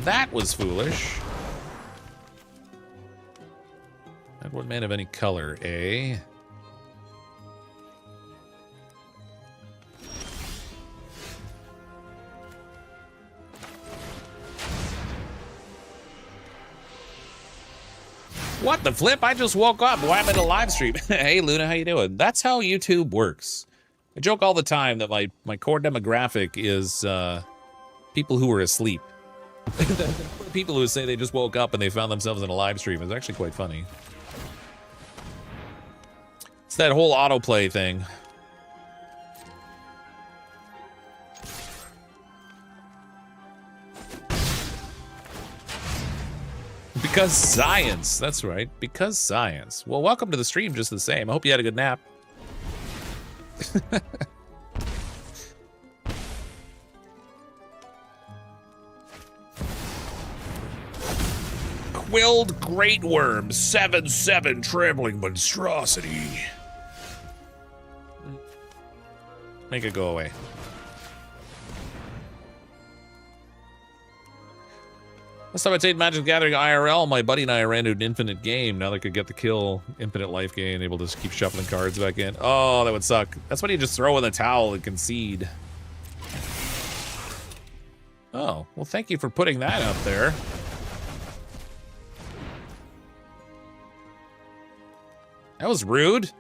That was foolish. Add 1 mana of any color, eh? What the flip? I just woke up. Why am I in a live stream? Hey, Luna, how you doing? That's how YouTube works. I joke all the time that my core demographic is people who are asleep. People who say they just woke up and they found themselves in a live stream. It's actually quite funny. It's that whole autoplay thing. Because science. That's right. Because science. Well, welcome to the stream just the same. I hope you had a good nap. Quilled Great Worm, 7/7 Trembling Monstrosity. Make it go away. Last time I played Magic the Gathering IRL, my buddy and I ran to an infinite game. Now they could get the kill, infinite life gain, able to just keep shuffling cards back in. Oh, that would suck. That's when you just throw in the towel and concede. Oh, well, thank you for putting that up there. That was rude.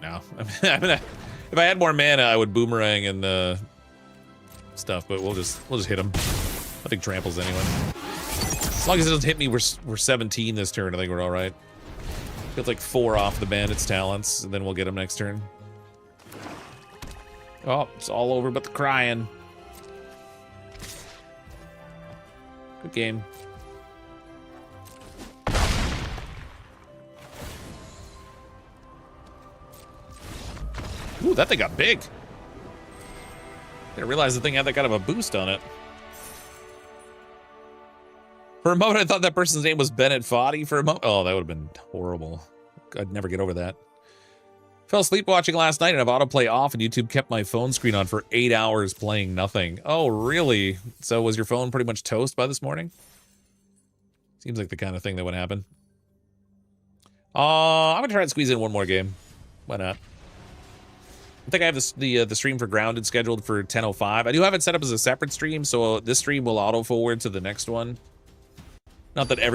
No, I mean, if I had more mana, I would boomerang and stuff. But we'll just hit him. I think tramples anyway. As long as it doesn't hit me, we're 17 this turn. I think we're all right. Get like 4 off the bandit's talents, and then we'll get him next turn. Oh, it's all over but the crying. Good game. Ooh, that thing got big. Didn't realize the thing had that kind of a boost on it. For a moment, I thought that person's name was Bennett Foddy for a moment. Oh, that would have been horrible. I'd never get over that. Fell asleep watching last night and have autoplay off, and YouTube kept my phone screen on for 8 hours playing nothing. Oh, really? So was your phone pretty much toast by this morning? Seems like the kind of thing that would happen. I'm gonna try and squeeze in one more game. Why not? I think I have the stream for Grounded scheduled for 10:05. I do have it set up as a separate stream, so this stream will auto forward to the next one. Not that not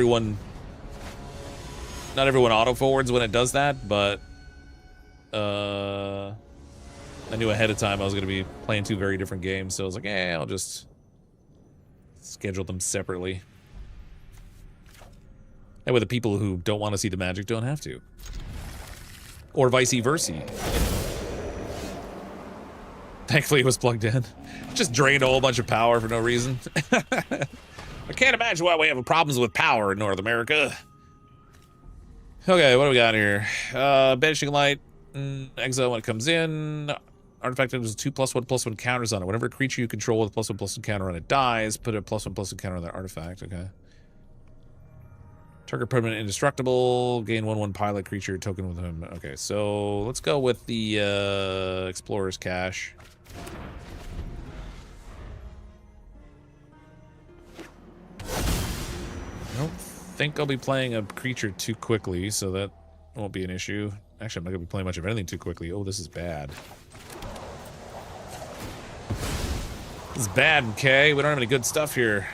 everyone auto forwards when it does that, but I knew ahead of time I was going to be playing 2 very different games, so I was like, eh, I'll just schedule them separately. That way the people who don't want to see the Magic don't have to. Or vice versa. Thankfully it was plugged in. Just drained a whole bunch of power for no reason. I can't imagine why we have problems with power in North America. Okay, what do we got here? Banishing Light. Exile when it comes in. Artifact has 2+1/+1 counters on it. Whenever a creature you control with a +1/+1 counter on it dies, put a +1/+1 counter on that artifact. Okay. Target permanent indestructible. Gain 1/1 pilot creature token with him. Okay, so let's go with the Explorer's Cache. I don't think I'll be playing a creature too quickly, so that won't be an issue. Actually, I'm not going to be playing much of anything too quickly. Oh, this is bad. This is bad, okay? We don't have any good stuff here.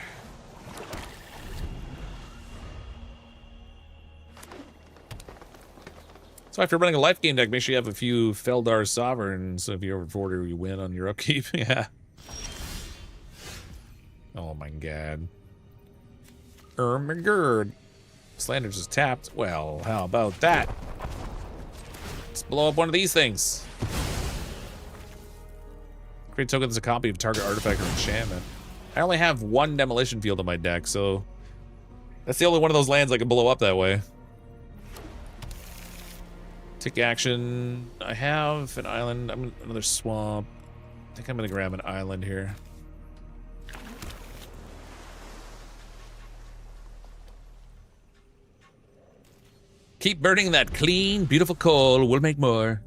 So if you're running a life game deck, make sure you have a few Feldar Sovereigns, so if you over-order, you win on your upkeep. Yeah. Oh my god. My god. Slander's just tapped. Well, how about that? Let's blow up one of these things. Create token as a copy of target artifact or enchantment. I only have 1 demolition field on my deck, so that's the only one of those lands I can blow up that way. Take action. I have an island. I'm another swamp. I think I'm gonna grab an island here. Keep burning that clean, beautiful coal. We'll make more.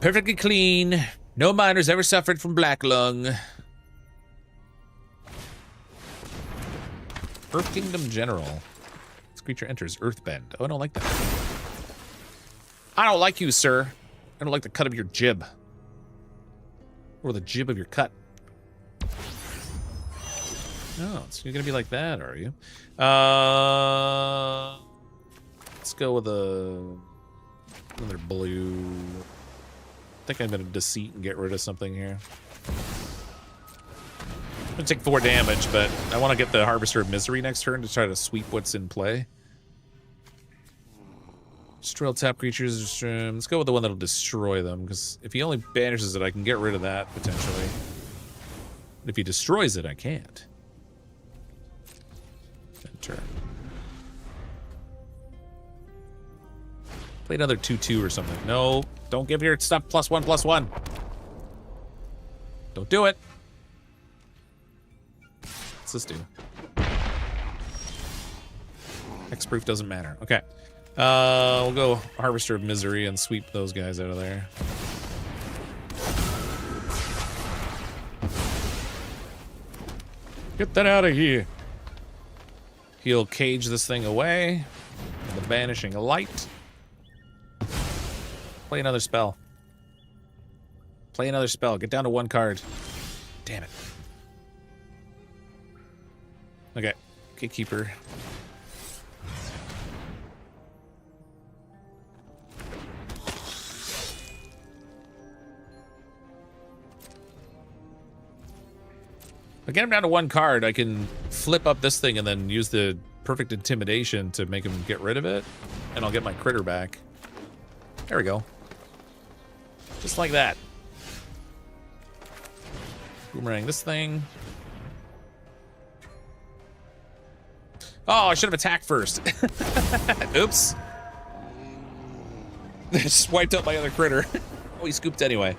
Perfectly clean. No miners ever suffered from black lung. Earth Kingdom General. This creature enters Earthbend. Oh, I don't like that. I don't like you, sir. I don't like the cut of your jib. Or the jib of your cut. Oh, so you're gonna be like that, are you? Let's go with another blue. I think I'm gonna deceit and get rid of something here. I'm gonna take 4 damage, but I want to get the Harvester of Misery next turn to try to sweep what's in play. Destroy tap creatures. Let's go with the one that'll destroy them, because if he only banishes it, I can get rid of that potentially. But if he destroys it, I can't. Turn. Play another 2/2 or something. No, don't give your stuff +1/+1. Don't do it. What's this do? Hexproof doesn't matter. Okay. We'll go Harvester of Misery and sweep those guys out of there. Get that out of here. He'll cage this thing away. The Vanishing Light. Play another spell. Play another spell. Get down to 1 card. Damn it. Okay. Gatekeeper. I get him down to 1 card, I can flip up this thing and then use the perfect intimidation to make him get rid of it, and I'll get my critter back. There we go. Just like that. Boomerang this thing. Oh, I should have attacked first. Oops. Just wiped out my other critter. Oh, he scooped anyway.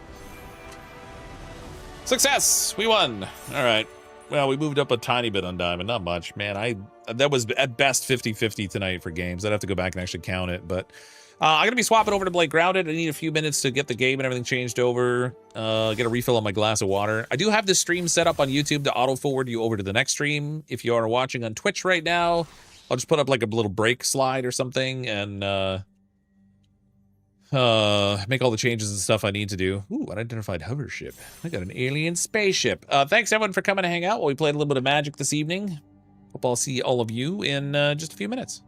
Success! We won! Alright. Well, we moved up a tiny bit on Diamond, not much. Man, that was at best 50-50 tonight for games. I'd have to go back and actually count it, but I'm going to be swapping over to Blade Grounded. I need a few minutes to get the game and everything changed over, get a refill on my glass of water. I do have this stream set up on YouTube to auto-forward you over to the next stream. If you are watching on Twitch right now, I'll just put up like a little break slide or something and make all the changes and stuff I need to do. Ooh, unidentified hover ship. I got an alien spaceship. Thanks everyone for coming to hang out while we played a little bit of Magic this evening. Hope I'll see all of you in just a few minutes.